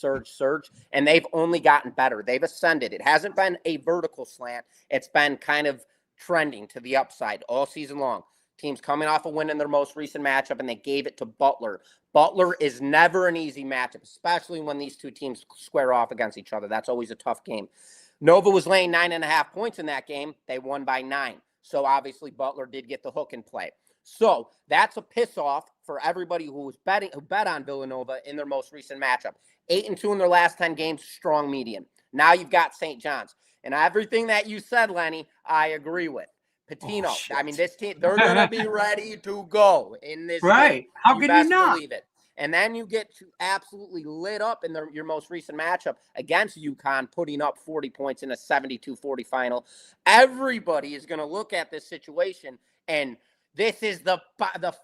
and they've only gotten better. They've ascended. It hasn't been a vertical slant. It's been kind of trending to the upside all season long. Teams coming off a win in their most recent matchup, and they gave it to Butler. Butler is never an easy matchup, especially when these two teams square off against each other. That's always a tough game. Nova was laying 9.5 points in that game. They won by 9. So obviously Butler did get the hook in play. So that's a piss off for everybody who bet on Villanova in their most recent matchup. 8-2 in their last 10 games, strong median. Now you've got St. John's. And everything that you said, Lenny, I agree with. Patino. I mean, this team, they're going to be ready to go in this right. game. How can you not believe it? And then you get absolutely lit up in your most recent matchup against UConn, putting up 40 points in a 72-40 final. Everybody is going to look at this situation, and this is the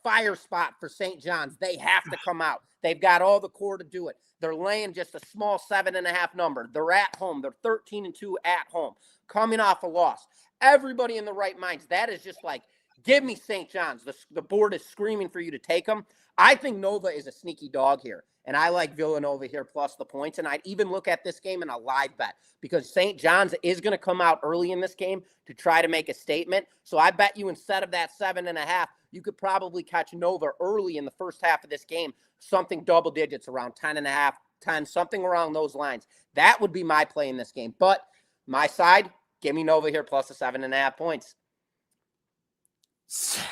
fire spot for St. John's. They have to come out. They've got all the core to do it. They're laying just a small 7.5 number. They're at home. They're 13-2 at home, coming off a loss. Everybody in the right minds. That is just like, give me St. John's. The board is screaming for you to take them. I think Nova is a sneaky dog here, and I like Villanova here plus the points. And I'd even look at this game in a live bet because St. John's is going to come out early in this game to try to make a statement. So I bet you instead of that 7.5, you could probably catch Nova early in the first half of this game, something double digits around 10.5, 10, something around those lines. That would be my play in this game. But my side, give me Nova here plus the 7.5 points.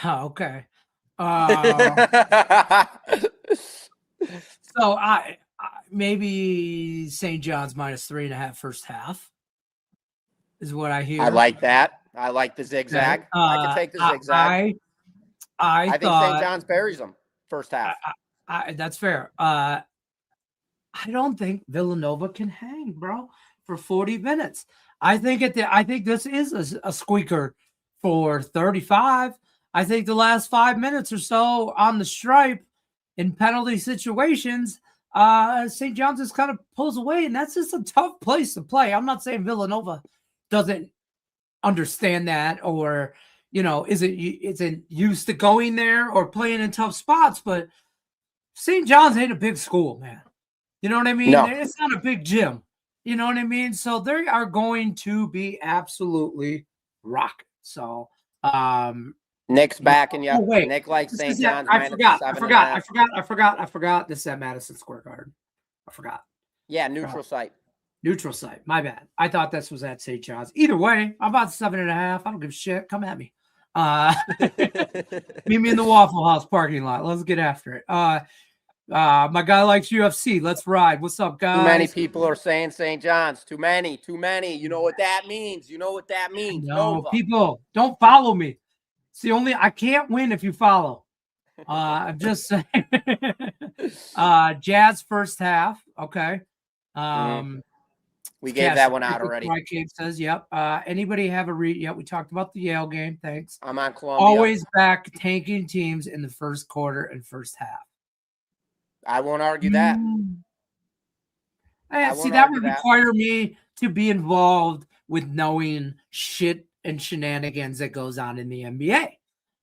Okay. So I maybe St. John's minus 3.5 first half is what I hear. I like that. I like the zigzag. I can take the zigzag. I think St. John's buries them first half. That's fair. I don't think Villanova can hang, bro, for 40 minutes. I think this is a squeaker for 35. I think the last 5 minutes or so on the stripe in penalty situations, St. John's just kind of pulls away, and that's just a tough place to play. I'm not saying Villanova doesn't understand that or, isn't used to going there or playing in tough spots, but St. John's ain't a big school, man. You know what I mean? No. It's not a big gym. You know what I mean? So they are going to be absolutely rocking. So, Nick's back and oh, wait. Nick likes St. John's. I forgot. This is at Madison Square Garden. I forgot. Yeah, neutral site. Neutral site. My bad. I thought this was at St. John's. Either way, I'm about 7.5. I don't give a shit. Come at me. Meet me in the Waffle House parking lot. Let's get after it. My guy likes UFC. Let's ride. What's up, guys? Too many people are saying St. John's. Too many. You know what that means. No, people, don't follow me. It's the only, I can't win if you follow. I'm just saying. Jazz first half. Okay. We gave that one out already. Right, Kate says, yep. Anybody have a read? Yep, we talked about the Yale game. Thanks. I'm on Columbia. Always back tanking teams in the first quarter and first half. I won't argue that. See, that would require me to be involved with knowing shit and shenanigans that goes on in the NBA.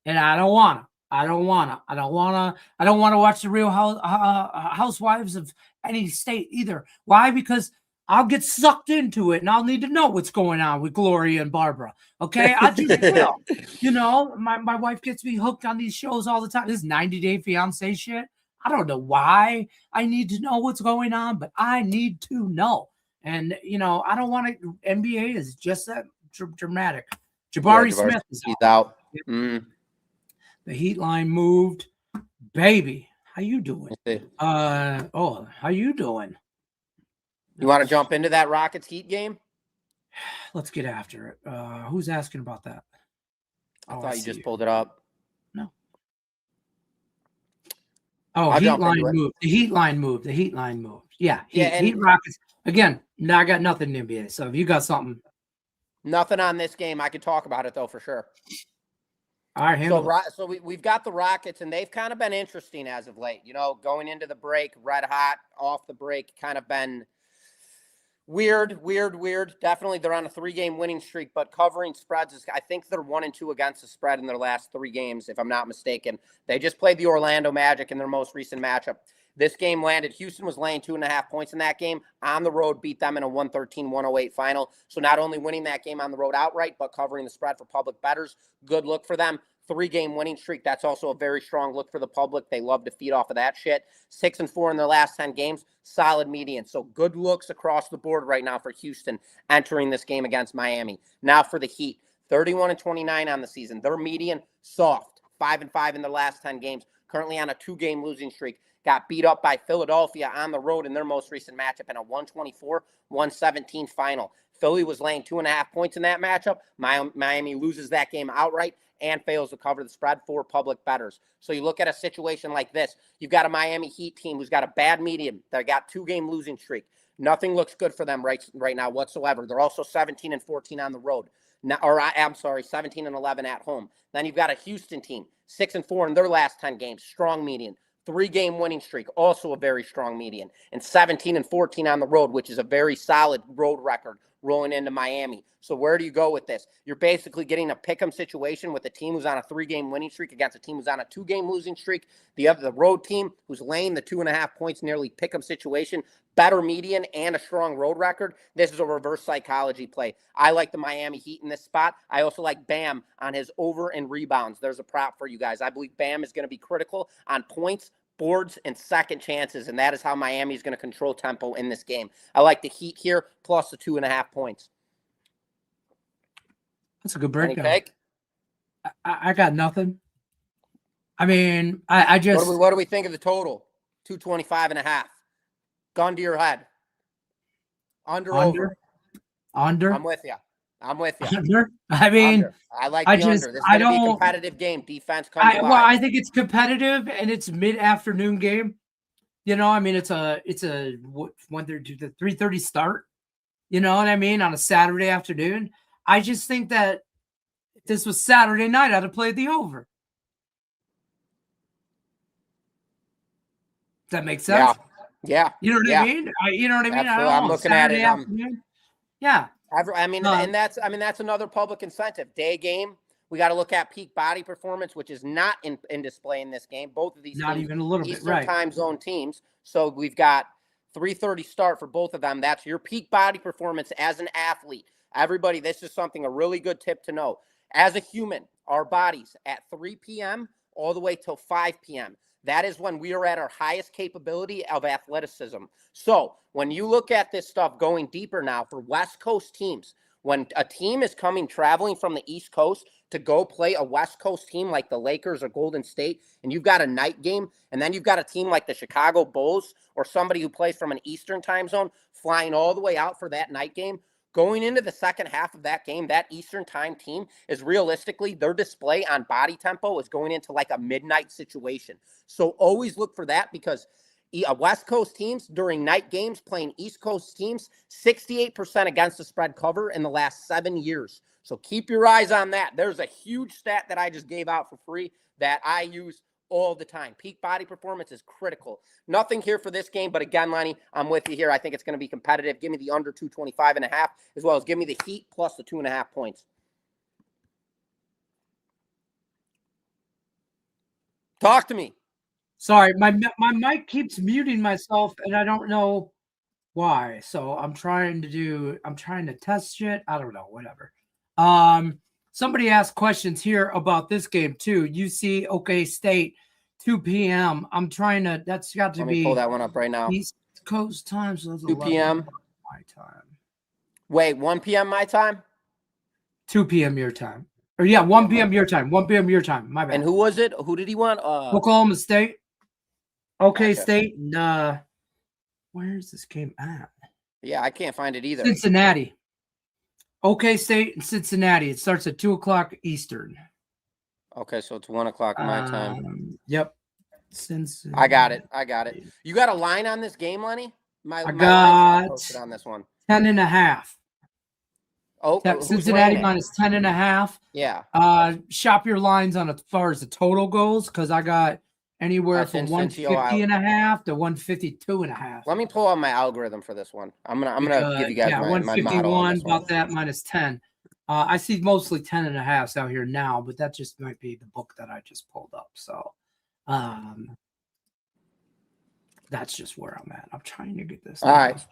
And I don't want to. I don't want to watch the Real Housewives of any state either. Why? Because I'll get sucked into it and I'll need to know what's going on with Gloria and Barbara. Okay. I just will. My wife gets me hooked on these shows all the time. This 90 Day Fiance shit. I don't know why I need to know what's going on, but I need to know. And, I don't want to. NBA is just that dramatic. Jabari Smith is out. The Heat line moved. Baby, how you doing? How you doing? You want to jump into that Rockets Heat game? Let's get after it. Who's asking about that? I thought you just pulled it up. No. Oh, Heat line moved. The Heat line moved. Yeah. Heat Rockets. Again, now I got nothing in the NBA. So if you got something. Nothing on this game. I could talk about it, though, for sure. All right, so we've got the Rockets, and they've kind of been interesting as of late. Going into the break, red hot, off the break, kind of been Weird. Definitely, they're on a 3-game winning streak, but covering spreads is, I think they're 1-2 against the spread in their last 3 games, if I'm not mistaken. They just played the Orlando Magic in their most recent matchup. This game landed. Houston was laying 2.5 points in that game. On the road, beat them in a 113-108 final. So not only winning that game on the road outright, but covering the spread for public bettors. Good look for them. 3-game winning streak. That's also a very strong look for the public. They love to feed off of that shit. 6-4 in their last 10 games. Solid median. So good looks across the board right now for Houston entering this game against Miami. Now for the Heat. 31-29 on the season. Their median, soft. 5-5 in their last 10 games. Currently on a 2-game losing streak. Got beat up by Philadelphia on the road in their most recent matchup in a 124-117 final. Philly was laying 2.5 points in that matchup. Miami loses that game outright and fails to cover the spread for public bettors. So you look at a situation like this. You've got a Miami Heat team who's got a bad median. They got 2-game losing streak. Nothing looks good for them right now whatsoever. They're also 17-14 on the road. Now, I'm sorry, 17-11 at home. Then you've got a Houston team, 6-4 in their last 10 games. Strong median. 3-game winning streak, also a very strong median, and 17-14 on the road, which is a very solid road record rolling into Miami. So where do you go with this? You're basically getting a pick'em situation with a team who's on a 3-game winning streak against a team who's on a 2-game losing streak. The road team who's laying the 2.5 points, nearly pick'em situation, better median and a strong road record. This is a reverse psychology play. I like the Miami Heat in this spot. I also like Bam on his over and rebounds. There's a prop for you guys. I believe Bam is going to be critical on points, boards, and second chances, and that is how Miami is going to control tempo in this game. I like the Heat here, plus the 2.5 points. That's a good breakdown. I got nothing. I mean, I just... What do we think of the total? 225.5. Gun to your head. Under. I'm with you. Under? I mean, under. I like the under. This is going to be a competitive game. Defense comes alive. Well, I think it's competitive, and it's mid-afternoon game. You know, I mean, it's a 3:30 start. You know what I mean? On a Saturday afternoon. I just think that if this was Saturday night, I'd have played the over. Does that make sense? Yeah. You know what I mean? You know what I mean? Absolutely. I'm looking Saturday at it. Afternoon. Yeah. I mean, and that's another public incentive. Day game. We got to look at peak body performance, which is not in display in this game. Both of these not teams, even a little Eastern bit, right? Time zone teams. So we've got 3:30 start for both of them. That's your peak body performance as an athlete. Everybody, this is a really good tip to know. As a human, our bodies at 3 p.m. all the way till 5 p.m. That is when we are at our highest capability of athleticism. So when you look at this stuff going deeper now for West Coast teams, when a team is traveling from the East Coast to go play a West Coast team like the Lakers or Golden State, and you've got a night game, and then you've got a team like the Chicago Bulls or somebody who plays from an Eastern time zone flying all the way out for that night game, going into the second half of that game, that Eastern time team is realistically, their display on body tempo is going into like a midnight situation. So always look for that, because West Coast teams during night games playing East Coast teams, 68% against the spread cover in the last 7 years. So keep your eyes on that. There's a huge stat that I just gave out for free that I use all the time. Peak body performance is critical. Nothing here for this game, but again, Lenny, I'm with you here. I think it's going to be competitive. Give me the under 225.5, as well as give me the Heat plus the 2.5 points. Talk to me. Sorry, my mic keeps muting myself, and I don't know why. So I'm trying to test shit. I don't know, whatever. Somebody asked questions here about this game too. UC OK State, 2 p.m. That's got to be. Let me pull that one up right now. East Coast time, so 2 p.m. my time. Wait, 1 p.m. my time? 2 p.m. your time. Or yeah, 1 p.m. your time. 1 p.m. your time. My bad. And who was it? Who did he want? Oklahoma State. OK Gotcha. State. And, where's this game at? Yeah, I can't find it either. Cincinnati. OK State and Cincinnati. It starts at 2 o'clock Eastern. Okay, so it's 1 o'clock my time. Yep. Cincinnati. I got it. You got a line on this game, Lenny? I got posted on this one. 10.5. Oh, Cincinnati minus 10.5. Yeah. Shop your lines on as far as the total goes, because I got anywhere That's from in Cincy, Ohio. 150.5 to 152.5. Let me pull out my algorithm for this one. I'm gonna give you guys my model on 151, this one. about that, minus 10. I see mostly 10.5 out here now, but that just might be the book that I just pulled up. So that's just where I'm at. I'm trying to get this. All right.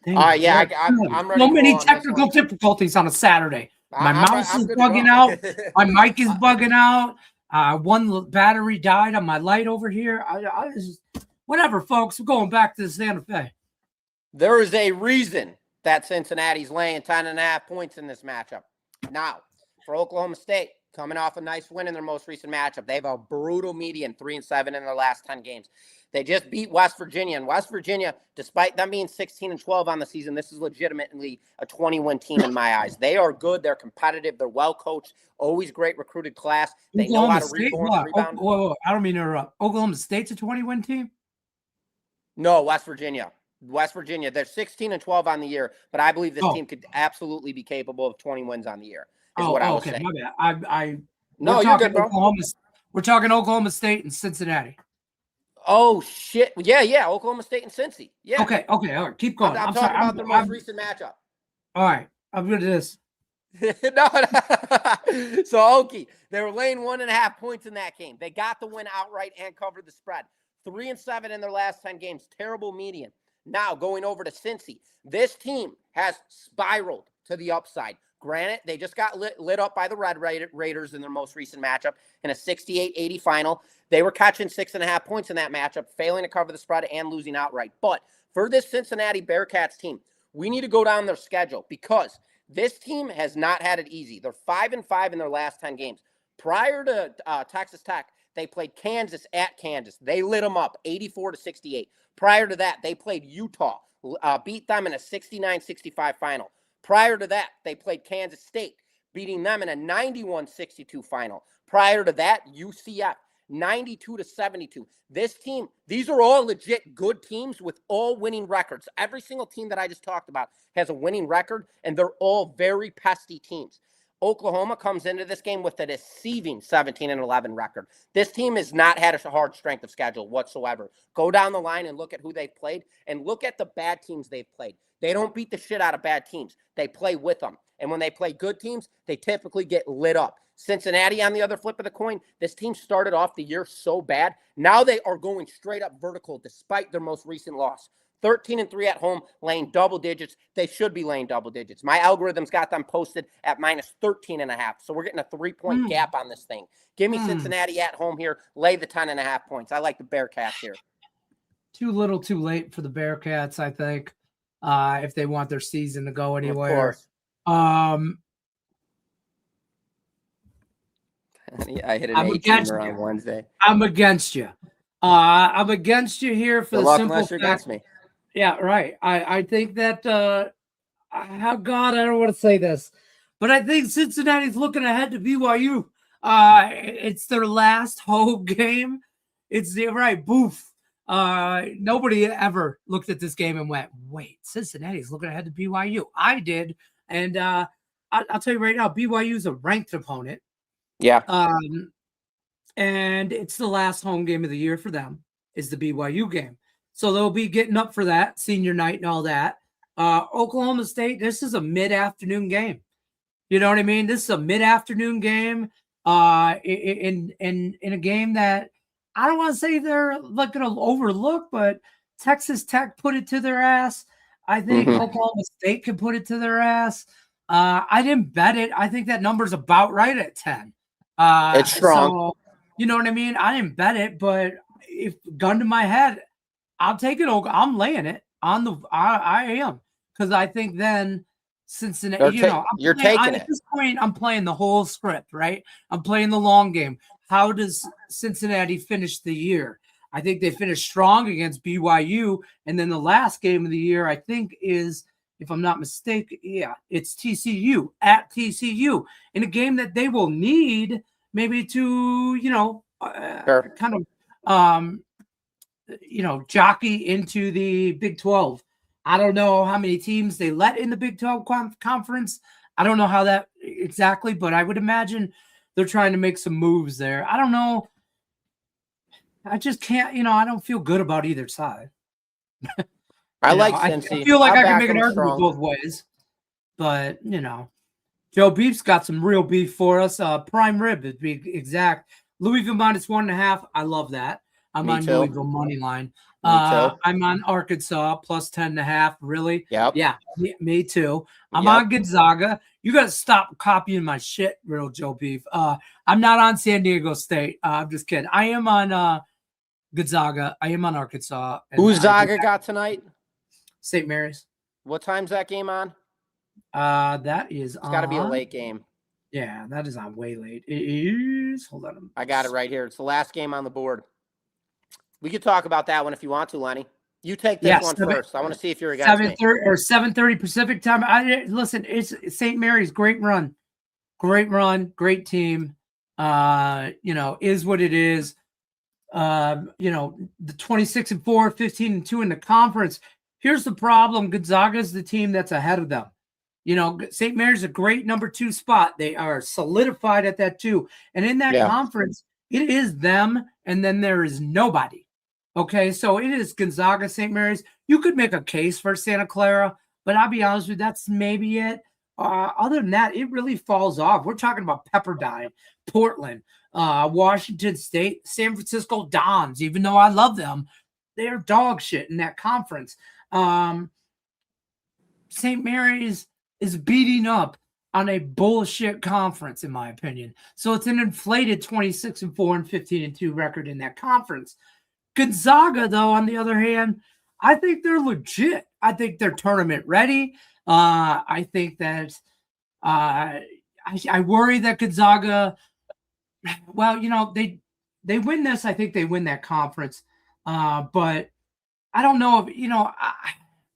Dang All right, it, yeah, Lord. I'm ready. So to many roll on this technical one. difficulties on a Saturday. My mouse is good to bugging go. out. My mic is bugging out. One battery died on my light over here. I just, whatever, folks. We're going back to the Santa Fe. There is a reason that Cincinnati's laying 10.5 points in this matchup. Now, for Oklahoma State, coming off a nice win in their most recent matchup, they have a brutal median, 3-7 in their last 10 games. They just beat West Virginia, and West Virginia, despite them being 16-12 on the season, this is legitimately a 20-win team in my eyes. They are good. They're competitive. They're well coached. Always great recruited class. They know how to rebound. Whoa, I don't mean to interrupt. Oklahoma State's a 20-win team? No, West Virginia. They're 16-12 on the year, but I believe this team could absolutely be capable of 20 wins on the year. Is what I was saying. My bad. No, you're good, bro. We're talking Oklahoma State and Cincinnati. Oh shit! Yeah. Oklahoma State and Cincy. Yeah. Okay. All right. Keep going. I'm talking about their most recent matchup. All right. I'm good at this. No. So Okie, they were laying 1.5 points in that game. They got the win outright and covered the spread. 3-7 in their last 10 games. Terrible median. Now going over to Cincy. This team has spiraled to the upside. Granted, they just got lit up by the Red Raiders in their most recent matchup in a 68-80 final. They were catching 6.5 points in that matchup, failing to cover the spread and losing outright. But for this Cincinnati Bearcats team, we need to go down their schedule because this team has not had it easy. They're 5-5 in their last 10 games. Prior to Texas Tech, they played Kansas at Kansas. They lit them up 84-68. Prior to that, they played Utah, beat them in a 69-65 final. Prior to that, they played Kansas State, beating them in a 91-62 final. Prior to that, UCF, 92-72. This team, these are all legit good teams with all winning records. Every single team that I just talked about has a winning record, and they're all very pesky teams. Oklahoma comes into this game with a deceiving 17-11 record. This team has not had a hard strength of schedule whatsoever. Go down the line and look at who they've played and look at the bad teams they've played. They don't beat the shit out of bad teams. They play with them. And when they play good teams, they typically get lit up. Cincinnati, on the other flip of the coin, this team started off the year so bad. Now they are going straight up vertical despite their most recent loss. 13-3 at home, laying double digits. They should be laying double digits. My algorithm's got them posted at minus 13.5. So we're getting a 3-point gap on this thing. Give me Cincinnati at home here. Lay the 10.5 points. I like the Bearcats here. Too little, too late for the Bearcats, I think, if they want their season to go anywhere. Of course. I hit an 18 on Wednesday. I'm against you. I'm against you here for the simple fact. Against me. Yeah, right. I think that I don't want to say this, but I think Cincinnati's looking ahead to BYU. It's their last home game. It's right. Boof. Nobody ever looked at this game and went, wait, Cincinnati's looking ahead to BYU. I did. And I'll tell you right now, BYU is a ranked opponent. Yeah. And it's the last home game of the year for them is the BYU game. So they'll be getting up for that senior night and all that. Oklahoma State, this is a mid-afternoon game. You know what I mean? This is a mid-afternoon game in a game that I don't want to say they're like going to overlook, but Texas Tech put it to their ass. I think Oklahoma State can put it to their ass. I didn't bet it. I think that number's about right at 10. It's strong. So, you know what I mean? I didn't bet it, but if gun to my head, I'll take it. I'm laying it on the. I am, because I think then Cincinnati. You're taking it. At this point, I'm playing the whole script, right? I'm playing the long game. How does Cincinnati finish the year? I think they finished strong against BYU, and then the last game of the year, I think, is, if I'm not mistaken, it's TCU at TCU in a game that they will need maybe to, kind of, jockey into the Big 12. I don't know how many teams they let in the Big 12 conference. I don't know how that exactly, but I would imagine they're trying to make some moves there. I don't know. I just can't, I don't feel good about either side. I like I Cincy. feel like I'll I can back make an them argument strong. both ways, but Joe Beef's got some real beef for us. Prime rib, to be exact. Louisville minus 1.5. I love that. I'm Me on too. Louisville money line. Me too. I'm on Arkansas plus 10.5. Really? Yep. Yeah, me too. I'm Yep. on Gonzaga. You got to stop copying my shit, real Joe Beef. I'm not on San Diego State. I'm just kidding. I am on Gonzaga. I am on Arkansas. Who's Zaga got tonight? St. Mary's. What time's that game on? That is It's got to be a late game. Yeah, that is on way late. It is. Hold on. I got it right here. It's the last game on the board. We could talk about that one if you want to, Lenny. You take this one first. I want to see if you're against me. 7:30 Pacific time. Listen, it's St. Mary's. Great run, great team. Is what it is. The 26-4, 15-2 in the conference. Here's the problem: Gonzaga is the team that's ahead of them. St. Mary's a great number 2 spot. They are solidified at that 2. And in that conference, it is them, and then there is nobody. Okay, so it is Gonzaga, St. Mary's. You could make a case for Santa Clara, but I'll be honest with you, that's maybe it. Other than that, it really falls off. We're talking about Pepperdine, Portland, Washington State, San Francisco Dons. Even though I love them, they're dog shit in that conference. St. Mary's is beating up on a bullshit conference, in my opinion. So it's an inflated 26-4 and 15-2 record in that conference. Gonzaga, though, on the other hand, I think they're legit. I think they're tournament ready. I think that I worry that Gonzaga, well, they win this. I think they win that conference. But I don't know if,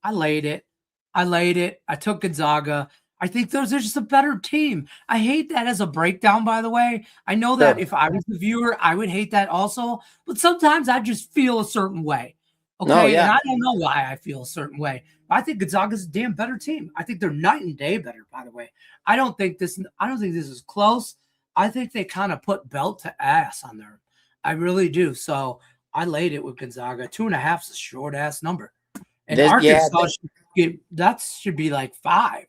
I laid it. I took Gonzaga. I think those are just a better team. I hate that as a breakdown, by the way. I know that if I was the viewer, I would hate that also. But sometimes I just feel a certain way. Okay. And I don't know why I feel a certain way. But I think Gonzaga's a damn better team. I think they're night and day better, by the way. I don't think this is close. I think they kind of put belt to ass on there. I really do. So I laid it with Gonzaga. 2.5 is a short ass number. And Arkansas that should be like 5.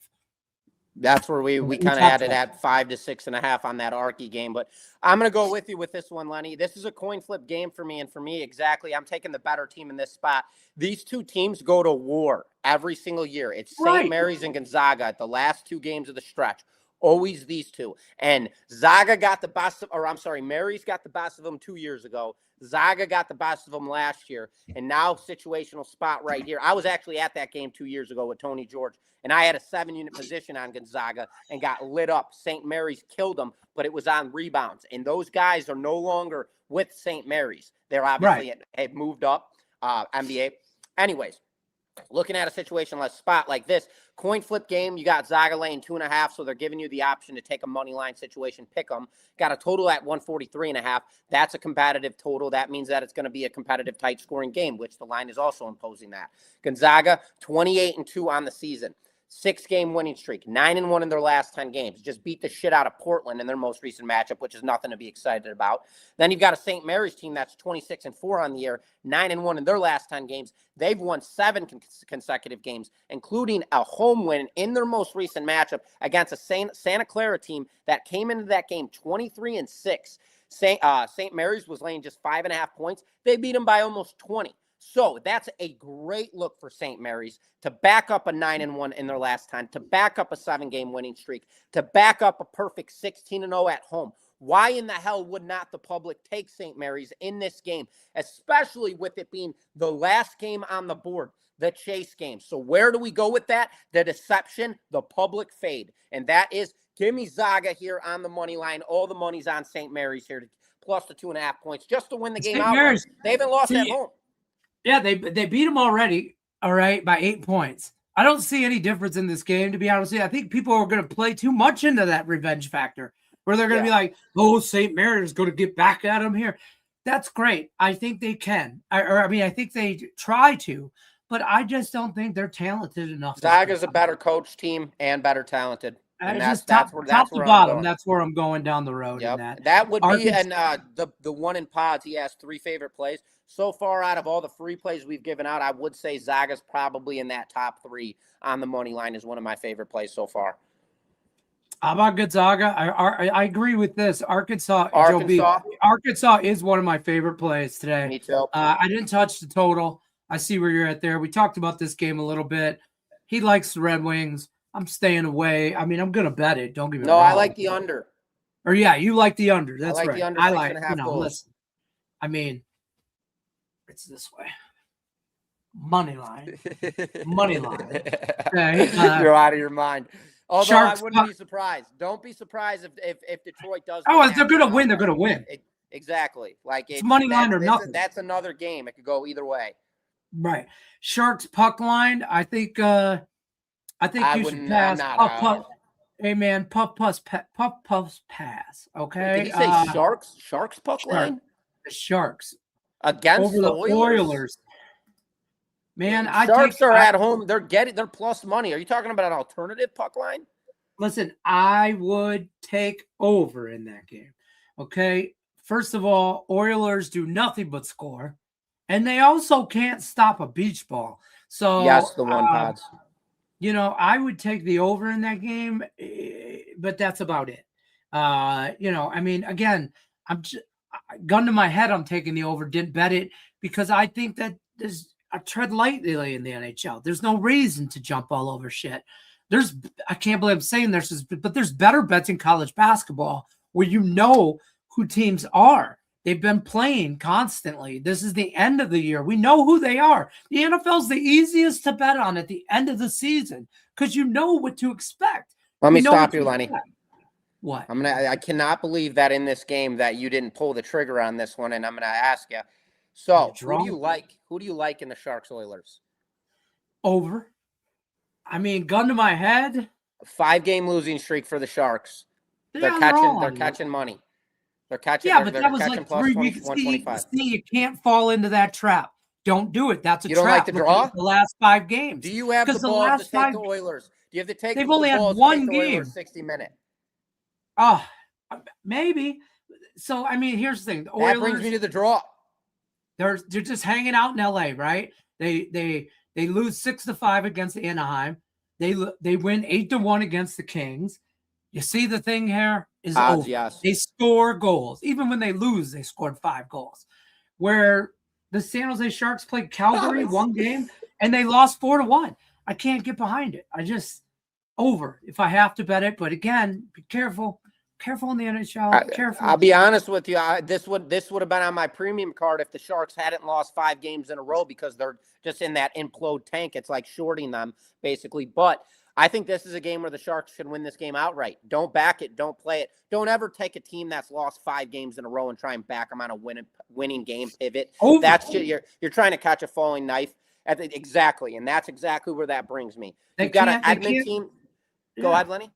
That's where we kind of had it at 5 to 6.5 on that Arky game. But I'm going to go with you with this one, Lenny. This is a coin flip game for me. And for me, exactly, I'm taking the better team in this spot. These two teams go to war every single year. It's St. Mary's and Gonzaga at the last 2 games of the stretch. Always these two. And Zaga got the best of, or I'm sorry, Mary's got the best of them 2 years ago. Zaga got the best of them last year. And now situational spot right here. I was actually at that game 2 years ago with Tony George. And I had a 7-unit position on Gonzaga and got lit up. St. Mary's killed them, but it was on rebounds. And those guys are no longer with St. Mary's. They're obviously have moved up, NBA. Anyways, looking at a situationless spot like this, coin flip game, you got Zaga laying 2.5, so they're giving you the option to take a money line situation, pick them. Got a total at 143.5. That's a competitive total. That means that it's going to be a competitive, tight scoring game, which the line is also imposing that. Gonzaga, 28-2 on the season. 6-game winning streak, 9-1 in their last 10 games. Just beat the shit out of Portland in their most recent matchup, which is nothing to be excited about. Then you've got a St. Mary's team that's 26-4 on the year, 9-1 in their last 10 games. They've won 7 consecutive games, including a home win in their most recent matchup against a Santa Clara team that came into that game 23-6. St. Mary's was laying just 5.5 points. They beat them by almost 20. So that's a great look for St. Mary's to back up a 9-1 in their last 10, to back up a 7-game winning streak, to back up a perfect 16-0 at home. Why in the hell would not the public take St. Mary's in this game, especially with it being the last game on the board, the chase game? So where do we go with that? The deception, the public fade. And that is, give me Zaga here on the money line. All the money's on St. Mary's here, plus the 2.5 points, just to win the game outright. They haven't lost at home. Yeah, they beat them already, all right, by 8 points. I don't see any difference in this game, to be honest with you. I think people are going to play too much into that revenge factor, where they're going to be like, oh, St. Mary's going to get back at them here. That's great. I think they can. I think they try to, but I just don't think they're talented enough. Zaga's a better coach team and better talented. And Just that's top to where I'm bottom. going. That's where I'm going down the road in Yep. that. That would be, Arkansas, and the one in pods, he has 3 favorite plays. So far, out of all the free plays we've given out, I would say Zaga's probably in that top 3 on the money line is one of my favorite plays so far. how about Gonzaga? I agree with this. Arkansas, Joe B. Arkansas. Arkansas is one of my favorite plays today. Me too. I didn't touch the total. I see where you're at there. We talked about this game a little bit. He likes the Red Wings. I'm staying away. I mean, I'm going to bet it. Don't get me No, wrong. I like the under. Or yeah, you like the under. That's I like right. the under I 6.5 goals. Listen. I mean, it's this way. Money line. Money line. Okay, You're out of your mind. Although Sharks, I wouldn't be surprised. Don't be surprised if Detroit does. Oh, if they're going to win, they're going to win. Exactly. Like it's money line or nothing. That's another game. It could go either way. Right. Sharks puck line. I think you should pass. Hey man, puffs pass. Okay. Did he say Sharks puck line? The Sharks against over the Oilers. Man, Sharks are at home. They're plus money. Are you talking about an alternative puck line? Listen, I would take over in that game. Okay. First of all, Oilers do nothing but score, and they also can't stop a beach ball. So yes, the one pods. I would take the over in that game, but that's about it. I mean, again, I'm just, gun to my head, I'm taking the over. Didn't bet it because I think that I tread lightly in the NHL. There's no reason to jump all over shit. I can't believe I'm saying this, but there's better bets in college basketball where who teams are. They've been playing constantly. This is the end of the year. We know who they are. The NFL is the easiest to bet on at the end of the season because you know what to expect. Let me stop you, Lenny. What? I cannot believe that in this game that you didn't pull the trigger on this one, and I'm gonna ask you. So, who do you like? Who do you like in the Sharks Oilers? Over. I mean, gun to my head. 5-game losing streak for the Sharks. They're catching money. They're catching. Yeah, but that was like 3 weeks. See, you can't fall into that trap. Don't do it. That's a trap. You don't like the draw? The last 5 games. Do you have the balls to take the Oilers? Do you have to take? They've only had one game. 60-minute. Oh, maybe. So I mean, here's the thing. The Oilers, that brings me to the draw. They're just hanging out in LA, right? They lose 6-5 against Anaheim. They win 8-1 against the Kings. You see the thing here is over. Yes. They score goals. Even when they lose, they scored 5 goals. Where the San Jose Sharks played Calgary one game and they lost 4-1. I can't get behind it. I just over if I have to bet it. But again, be careful. Careful in the NHL. Careful. I'll be honest with you. This would have been on my premium card if the Sharks hadn't lost 5 games in a row because they're just in that implode tank. It's like shorting them basically. But I think this is a game where the Sharks should win this game outright. Don't back it. Don't play it. Don't ever take a team that's lost 5 games in a row and try and back them on a winning game pivot. That's just, you're trying to catch a falling knife. Exactly, and that's exactly where that brings me. You've got an Edmonton team. Go ahead, Lenny.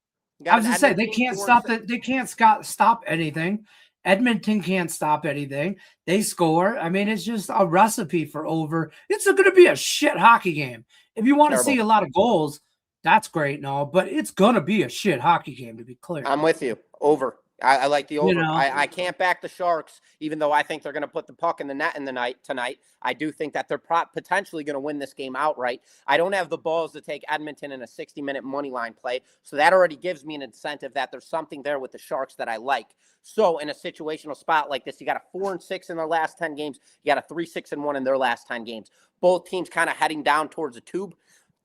I was just saying they can't stop that. They can't stop anything. Edmonton can't stop anything. They score. I mean, it's just a recipe for over. It's going to be a shit hockey game. If you want to see a lot of goals, that's great and all, but it's going to be a shit hockey game, to be clear. I'm with you. Over. I like the over. I can't back the Sharks, even though I think they're going to put the puck in the net tonight. I do think that they're potentially going to win this game outright. I don't have the balls to take Edmonton in a 60-minute money line play, so that already gives me an incentive that there's something there with the Sharks that I like. So in a situational spot like this, you got a 4-6 in their last 10 games. You got a 3-6-1 in their last 10 games. Both teams kind of heading down towards the tube.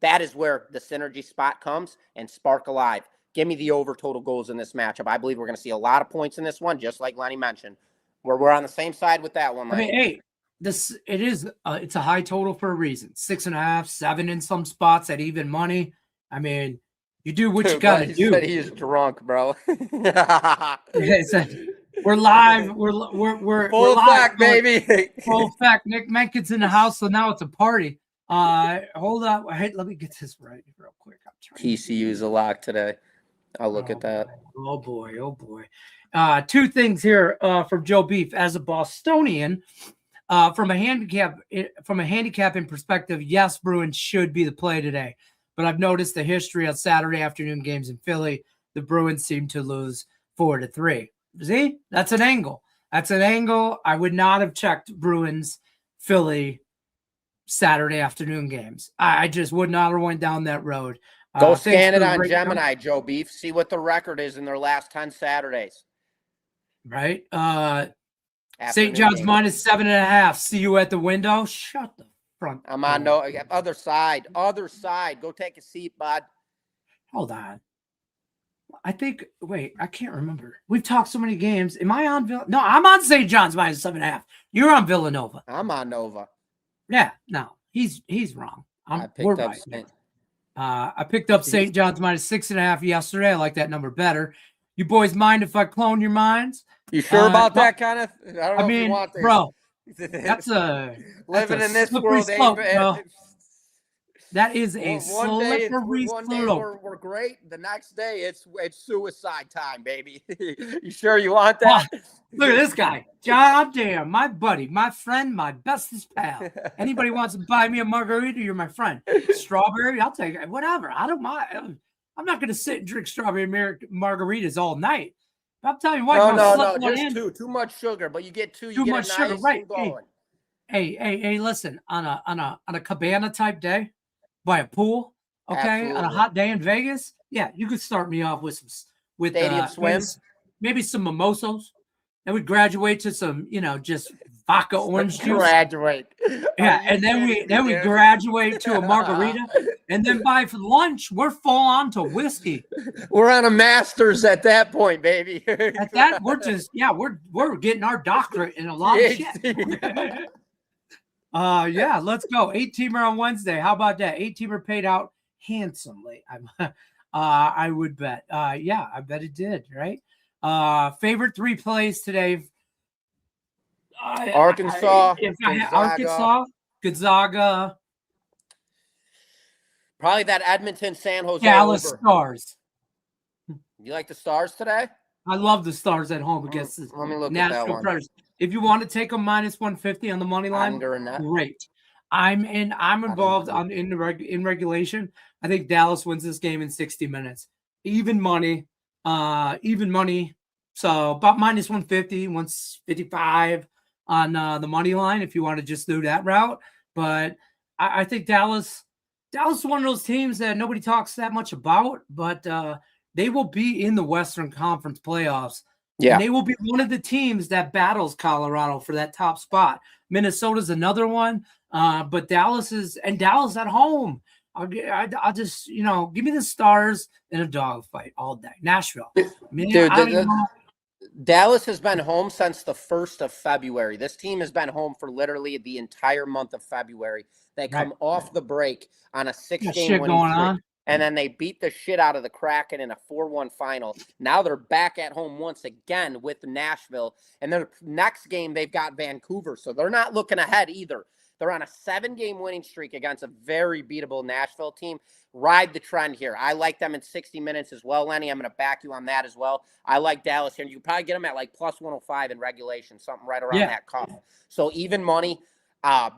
That is where the synergy spot comes and spark alive. Give me the over total goals in this matchup. I believe we're going to see a lot of points in this one, just like Lenny mentioned. We're on the same side with that one, Lenny. I mean, hey, it's a high total for a reason. 6.5, 7 in some spots at even money. I mean, you do what you got to do. Said he is drunk, bro. We're live. We're full effect, baby. Full effect. Nick Menken's in the house, so now it's a party. Hold up. Hey, let me get this right real quick. TCU's a lock today. I'll look at that. Oh boy. 2 things here from Joe Beef. As a Bostonian, from a handicapping perspective, yes, Bruins should be the play today. But I've noticed the history of Saturday afternoon games in Philly. the Bruins seem to lose 4-3. See, that's an angle. That's an angle. I would not have checked Bruins Philly Saturday afternoon games. I just would not have went down that road. Go scan it on Gemini, Joe Beef. See what the record is in their last 10 Saturdays. Right. St. John's minus 7.5. See you at the window. Shut the front. I'm on no other side. Other side. Go take a seat, bud. Hold on. I think. Wait, I can't remember. We've talked so many games. Am I on Villanova? No, I'm on St. John's minus 7.5. You're on Villanova. I'm on Nova. Yeah. No, he's wrong. I picked up right. I picked up St. John's minus 6.5 yesterday. I like that number better. You boys mind if I clone your minds? You sure about that kind of? I don't know if you want this. Bro, that's a living in this world. Slope, that is a slippery one day we're great. The next day it's suicide time, baby. You sure you want that? Look at this guy, John Damn, my buddy, my friend, my bestest pal. Anybody wants to buy me a margarita, you're my friend. Strawberry, I'll take it. Whatever. I don't mind. I'm not going to sit and drink strawberry margaritas all night. I'm telling you what. No, just two. Too much sugar, but you get two. You too get much nice sugar, right? Going. Hey, listen. On a cabana type day, by a pool, okay, Absolutely. on a hot day in Vegas, yeah, you could start me off with stadium swim, maybe some mimosos. Then we graduate to some, just vodka orange juice. Graduate. Yeah, and then we graduate to a margarita, and then for lunch we're full on to whiskey. We're on a master's at that point, baby. At that, we're getting our doctorate in a lot of shit. Yeah, let's go. 8-teamer on Wednesday. How about that? 8-teamer paid out handsomely. I would bet. Yeah, I bet it did. Right. Favorite 3 plays today. Arkansas, Gonzaga. Probably that Edmonton, San Jose. Dallas Stars. You like the Stars today? I love the Stars at home against the Nashville Predators. If you want to take them minus 150 on the money line, great. I'm involved in regulation. I think Dallas wins this game in 60 minutes. Even money. So about minus 150, 155 on the money line if you want to just do that route. But I think Dallas is one of those teams that nobody talks that much about, but they will be in the Western Conference playoffs. Yeah. And they will be one of the teams that battles Colorado for that top spot. Minnesota's another one, but Dallas at home. I'll just, give me the Stars in a dogfight all day. Nashville. Dallas has been home since the 1st of February. This team has been home for literally the entire month of February. They come off the break on a 6-game winning streak. And then they beat the shit out of the Kraken in a 4-1 final. Now they're back at home once again with Nashville. And their next game, they've got Vancouver. So they're not looking ahead either. They're on a 7-game winning streak against a very beatable Nashville team. Ride the trend here. I like them in 60 minutes as well, Lenny. I'm going to back you on that as well. I like Dallas here. You can probably get them at like plus 105 in regulation, something right around that cup. So even money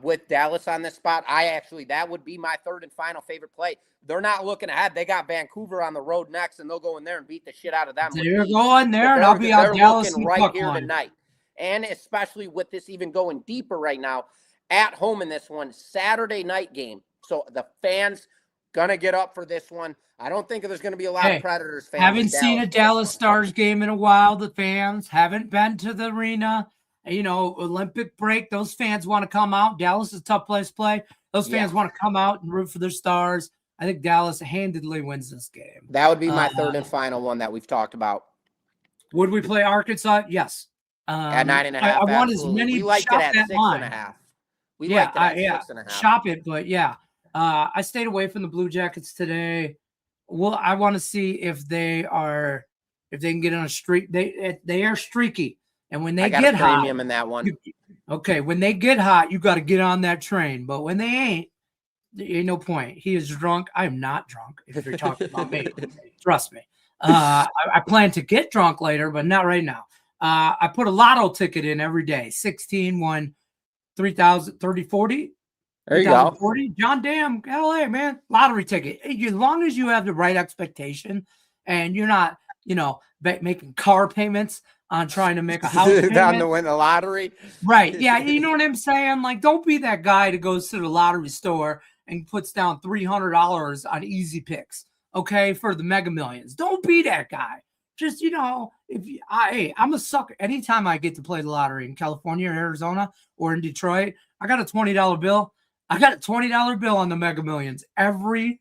with Dallas on this spot, that would be my third and final favorite play. They're not looking ahead. They got Vancouver on the road next, and they'll go in there and beat the shit out of them. They're going there, and I'll be on Dallas right here tonight. And especially with this even going deeper right now, at home in this one, Saturday night game. So the fans going to get up for this one. I don't think there's going to be a lot of Predators fans. Haven't seen a Dallas Stars game in a while. The fans haven't been to the arena. Olympic break. Those fans want to come out. Dallas is a tough place to play. Those fans want to come out and root for their Stars. I think Dallas handedly wins this game. That would be my third and final one that we've talked about. Would we play Arkansas? Yes. At 9.5. I want as many. We liked it at 6.5. We liked it at 6.5. Shop it, but I stayed away from the Blue Jackets today. Well, I want to see if they can get on a streak. They are streaky, and when they get hot, premium in that one. When they get hot, you got to get on that train. But when they ain't, there ain't no point. He is drunk. I am not drunk. If you're talking about me, trust me. I plan to get drunk later, but not right now. I put a lotto ticket in every day. 16 won 3,000, 30, 40. There you go. 40. John Dam, LA, man. Lottery ticket. As long as you have the right expectation and you're not making car payments on trying to make a house payment. Down to win the lottery. Right. Yeah. You know what I'm saying? Like, don't be that guy that goes to the lottery store and puts down $300 on easy picks, okay, for the Mega Millions. Don't be that guy. Just, I'm a sucker. Anytime I get to play the lottery in California or Arizona or in Detroit, I got a $20 bill. I got a $20 bill on the Mega Millions every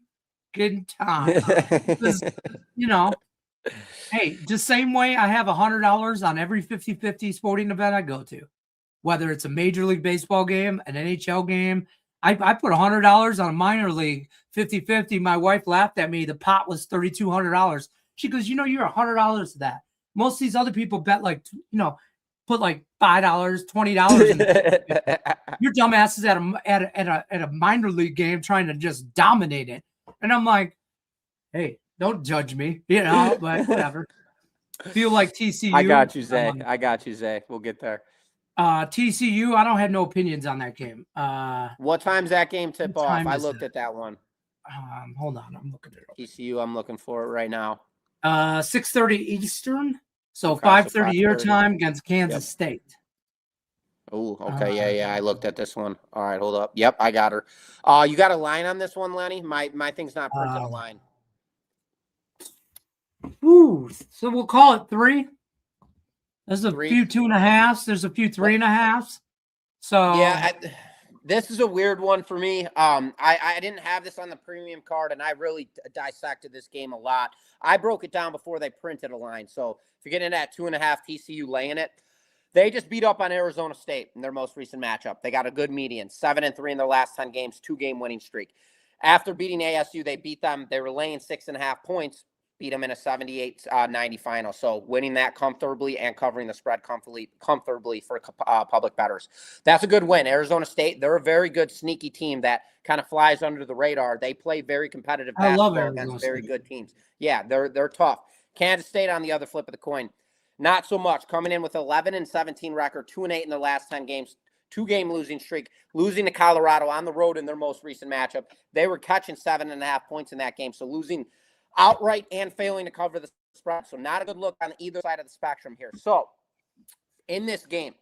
good time. Because, hey, just same way I have $100 on every 50-50 sporting event I go to, whether it's a Major League Baseball game, an NHL game. I put $100 on a minor league 50-50. My wife laughed at me. The pot was $3,200. She goes, you're $100 to that. Most of these other people bet put like $5, $20 in. Your dumbass is at a minor league game trying to just dominate it. And I'm like, hey, don't judge me, but whatever. Feel like TCU. I got you, Zay. We'll get there. TCU, I don't have no opinions on that game. What time's that game tip off? I looked at that one. Hold on, I'm looking at it. TCU, I'm looking for it right now. 6:30 Eastern, so 5:30 your time against Kansas State. Oh, okay, yeah. I looked at this one. All right, hold up. Yep, I got her. You got a line on this one, Lenny? My thing's not printed a line. Ooh, so we'll call it 3. There's a few 2.5s. There's a few 3.5s. So yeah, this is a weird one for me. I didn't have this on the premium card, and I really dissected this game a lot. I broke it down before they printed a line. So if you're getting at 2.5, TCU laying it. They just beat up on Arizona State in their most recent matchup. They got a good median, 7-3 in their last 10 games, 2-game winning streak. After beating ASU, they beat them. They were laying 6.5 points. Beat them in a 78-90 final. So winning that comfortably and covering the spread comfortably for public bettors. That's a good win. Arizona State, they're a very good sneaky team that kind of flies under the radar. They play very competitive basketball against very good teams. Yeah, they're tough. Kansas State on the other flip of the coin, not so much. Coming in with 11-17 record, 2-8 in their last 10 games. 2-game losing streak, losing to Colorado on the road in their most recent matchup. They were catching 7.5 points in that game. So losing outright and failing to cover the spread. So not a good look on either side of the spectrum here. So in this game,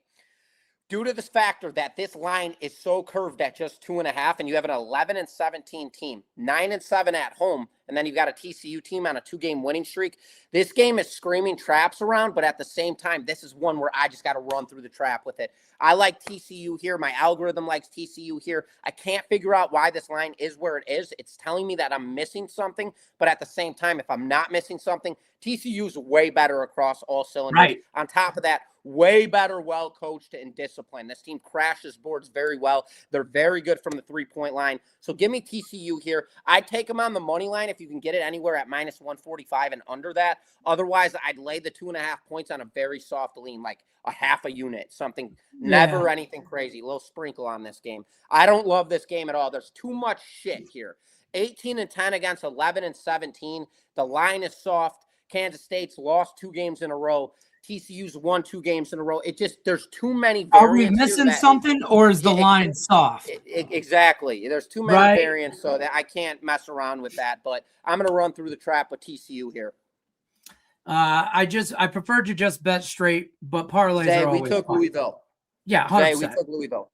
due to this factor that this line is so curved at just 2.5, and you have an 11-17 team, 9-7 at home, and then you've got a TCU team on a 2-game winning streak. This game is screaming traps around, but at the same time, this is one where I just got to run through the trap with it. I like TCU here. My algorithm likes TCU here. I can't figure out why this line is where it is. It's telling me that I'm missing something, but at the same time, if I'm not missing something, TCU is way better across all cylinders. Right. On top of that, way better, well-coached and disciplined. This team crashes boards very well. They're very good from the three-point line. So give me TCU here. I'd take them on the money line if you can get it anywhere at -145 and under that. Otherwise, I'd lay the 2.5 points on a very soft lean, like a half a unit, something, never anything crazy. A little sprinkle on this game. I don't love this game at all. There's too much shit here. 18-10 against 11-17. The line is soft. Kansas State's lost 2 games in a row. TCU's won 2 games in a row. It just, there's too many variants. Are we missing something, or is the line soft? Exactly. There's too many variants, so that I can't mess around with that. But I'm going to run through the trap with TCU here. I prefer to just bet straight, but parlays are always we took fun. Louisville. Yeah, 100%. We took Louisville.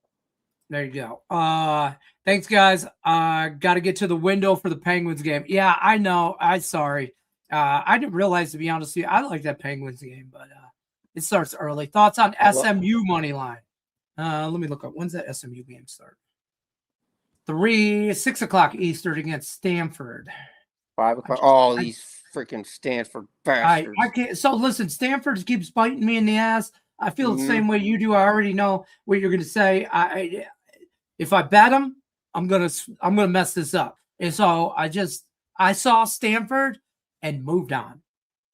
There you go. Thanks, guys. Got to get to the window for the Penguins game. Yeah, I know. I'm sorry. I didn't realize, to be honest with you, I like that Penguins game, but it starts early. Thoughts on SMU money line? Let me look up. When's that SMU game start? 6 o'clock Eastern against Stanford. 5 o'clock. Oh, these freaking Stanford bastards. I can't. So listen, Stanford keeps biting me in the ass. I feel the same way you do. I already know what you're going to say. If I bet them, I'm gonna mess this up. And so I saw Stanford and moved on.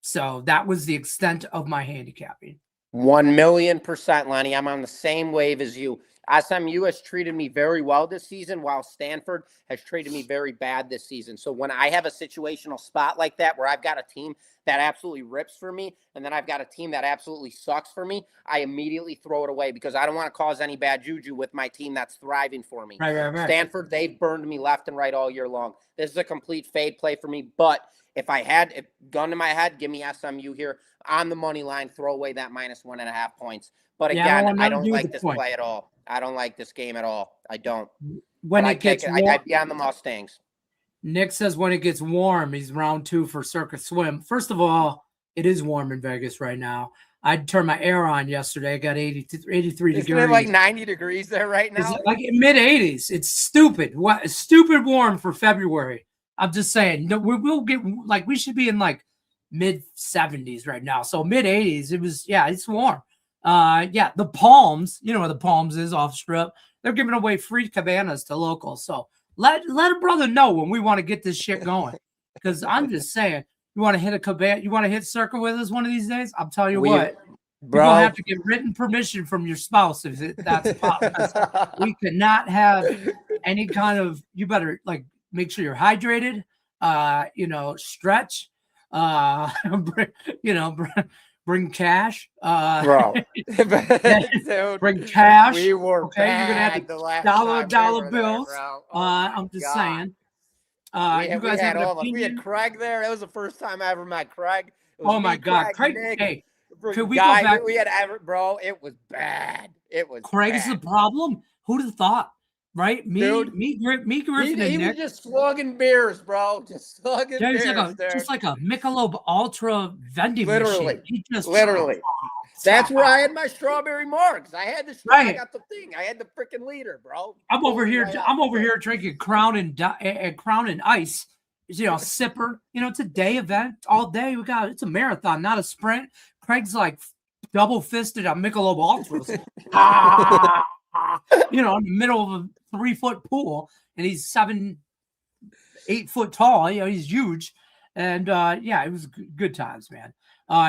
So that was the extent of my handicapping. 1,000,000%, Lenny. I'm on the same wave as you. SMU has treated me very well this season, while Stanford has treated me very bad this season. So when I have a situational spot like that where I've got a team that absolutely rips for me, and then I've got a team that absolutely sucks for me, I immediately throw it away because I don't want to cause any bad juju with my team that's thriving for me. Right. Stanford, they've burned me left and right all year long. This is a complete fade play for me, but if I had a gun to my head, give me SMU here on the money line, throw away that -1.5 points. But again, I don't like this play at all. I don't like this game at all. I don't. When it gets warm, I'd be on the Mustangs. Nick says when it gets warm, he's round 2 for Circuit Swim. First of all, it is warm in Vegas right now. I turned my air on yesterday. I got 83 degrees. Isn't it like 90 degrees there right now? It's like mid-80s. It's stupid. What stupid warm for February. I'm just saying. No, we'll get like we should be in like mid-70s right now. So mid-80s. It's warm. The Palms, you know where the Palms is, off strip. They're giving away free cabanas to locals. So let a brother know when we want to get this shit going. Because I'm just saying, you want to hit a cabana, you want to hit Circa with us one of these days? I'm telling you what, bro, you're gonna have to get written permission from your spouse if that's possible. We cannot have any kind of. You better like make sure you're hydrated. Stretch. Bring cash. Bro. Dude, bring cash. We were okay. You're gonna have the last dollar bills. There, I'm just saying. You guys have an opinion? We had Craig there. That was the first time I ever met Craig. Oh my God, Craig! Nick, hey, could we go back? We had Everett, bro. It was bad. It was. Craig's bad. the problem. Who'd have thought? Right? Griffin, he was just slugging beers, bro. Just slugging beers. Just like a Michelob Ultra vending machine. He just literally. That's where I had my strawberry marks. I had the I got the thing. I had the freaking leader, bro. I'm over here drinking Crown and Ice. Sipper. It's a day event all day. It's a marathon, not a sprint. Craig's like double fisted on Michelob Ultras. In the middle of a 3-foot pool, and he's 8 foot tall. He's huge, and it was good times, man.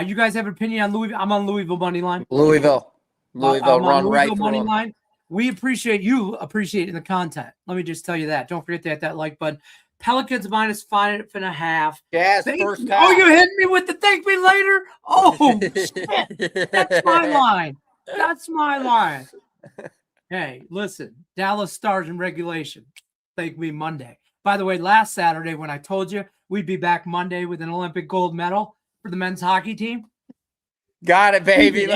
You guys have an opinion on Louisville? I'm on Louisville money line. Louisville run right money line. We appreciate you appreciating the content. Let me just tell you that. Don't forget to hit that like button. Pelicans -5.5. Yes, first half. Oh, you hitting me with the thank me later? Oh, shit. That's my line. That's my line. Hey, listen, Dallas Stars in regulation. Thank me Monday. By the way, last Saturday when I told you we'd be back Monday with an Olympic gold medal for the men's hockey team. Got it, baby.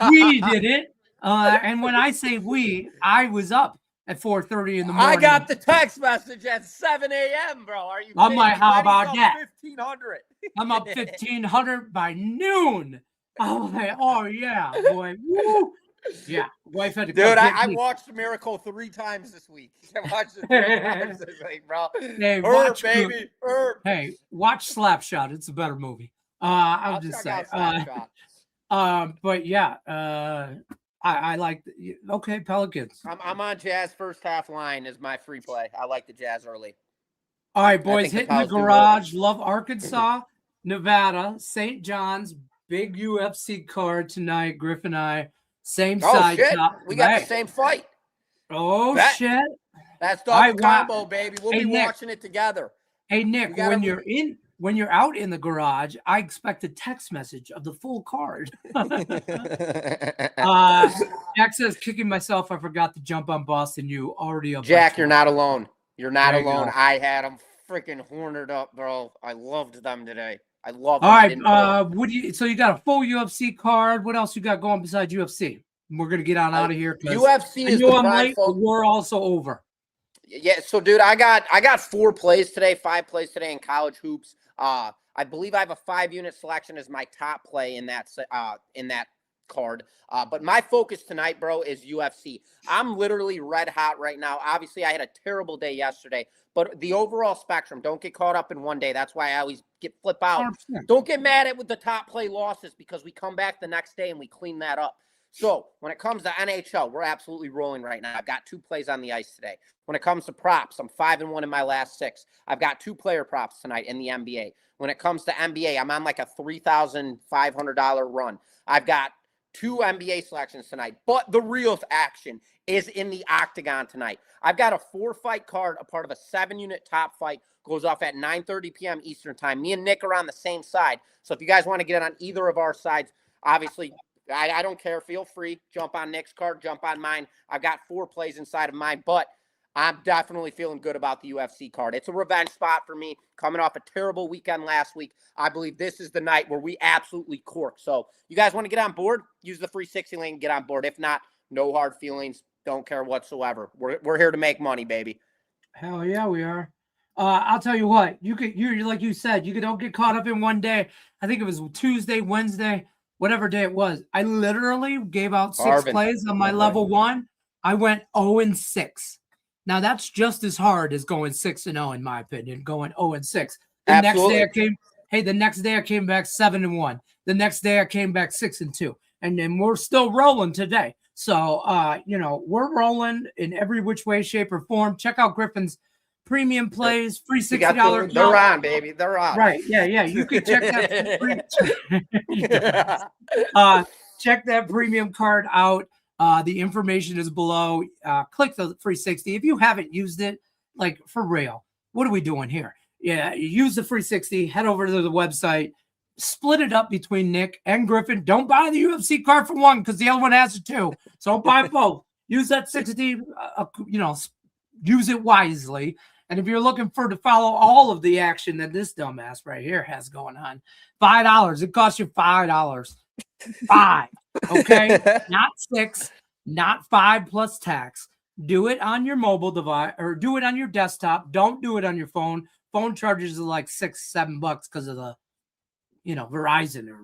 We did it. And when I say we, I was up at 4:30 in the morning. I got the text message at 7 a.m., bro. Are you I'm like, how about that? 1,500. I'm up 1,500 by noon. I'm like, oh, yeah, boy. Woo. Yeah, wife had to. Dude, I watched The Miracle 3 times this week. I watched it 3 times this week, bro. Hey, Hey, watch Slapshot. It's a better movie. I'm just saying. But yeah, I like. Okay, Pelicans. I'm on Jazz first half line as my free play. I like the Jazz early. All right, boys, hitting the garage. Love Arkansas, Nevada, St. John's. Big UFC card tonight. Griffin and I. Same side. Shit. We got the same fight. Oh, shit. That's the combo, baby. We'll be watching it together. Hey, Nick, when you're out in the garage, I expect a text message of the full card. Jack says, kicking myself. I forgot to jump on Boston. You already up. Jack, you're not alone. You're not alone. I had them freaking horned up, bro. I loved them today. I love. All right. So you got a full UFC card. What else you got going besides UFC? We're gonna get out of here. UFC is the late, but we're also over. Yeah. So, dude, I got 4 plays today, 5 plays today in college hoops. I believe I have a 5-unit selection as my top play in that card. But my focus tonight, bro, is UFC. I'm literally red hot right now. Obviously, I had a terrible day yesterday, but the overall spectrum, don't get caught up in one day. That's why I always flip out. 100%. Don't get mad at with the top play losses because we come back the next day and we clean that up. So when it comes to NHL, we're absolutely rolling right now. I've got 2 plays on the ice today. When it comes to props, I'm 5-1 in my last 6. I've got 2 player props tonight in the NBA. When it comes to NBA, I'm on like a $3,500 run. I've got 2 NBA selections tonight. But the real action is in the octagon tonight. I've got a 4-fight card, a part of a 7-unit top fight. Goes off at 9:30 p.m. Eastern time. Me and Nick are on the same side. So if you guys want to get on either of our sides, obviously, I don't care. Feel free. Jump on Nick's card. Jump on mine. I've got 4 plays inside of mine. But I'm definitely feeling good about the UFC card. It's a revenge spot for me. Coming off a terrible weekend last week, I believe this is the night where we absolutely cork. So you guys want to get on board? Use the free 60 link and get on board. If not, no hard feelings. Don't care whatsoever. We're here to make money, baby. Hell yeah, we are. I'll tell you what, you're like you said, don't get caught up in one day. I think it was Tuesday, Wednesday, whatever day it was. I literally gave out 6 plays on my level 1. I went 0-6. Now that's just as hard as going 6-0 in my opinion. Going 0-6. The next day I came back 7-1. The next day I came back 6-2, and then we're still rolling today. So we're rolling in every which way, shape, or form. Check out Griffin's premium plays, free $60. They're on, baby. They're on. Right. Yeah. You can check that. Check that premium card out. The information is below. Click the free 60. If you haven't used it, like for real, what are we doing here? Yeah, you use the free 60. Head over to the website. Split it up between Nick and Griffin. Don't buy the UFC card for one because the other one has it too. So don't buy both. Use that 60. Use it wisely. And if you're looking to follow all of the action that this dumbass right here has going on, $5. It costs you $5. 5. Okay, not 6, not 5 plus tax. Do it on your mobile device or do it on your desktop. Don't do it on your phone. Phone charges are like $6-7 because of the, Verizon or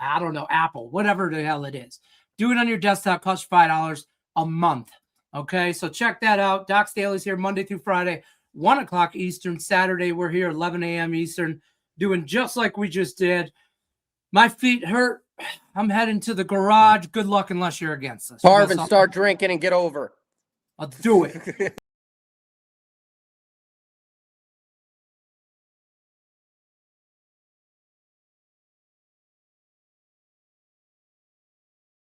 I don't know, Apple, whatever the hell it is. Do it on your desktop. Costs $5 a month. Okay, so check that out. Doc's Daily's here Monday through Friday, 1 o'clock Eastern. Saturday, we're here 11 a.m. Eastern, doing just like we just did. My feet hurt. I'm heading to the garage. Good luck unless you're against us. Marvin, start drinking and get over. I'll do it.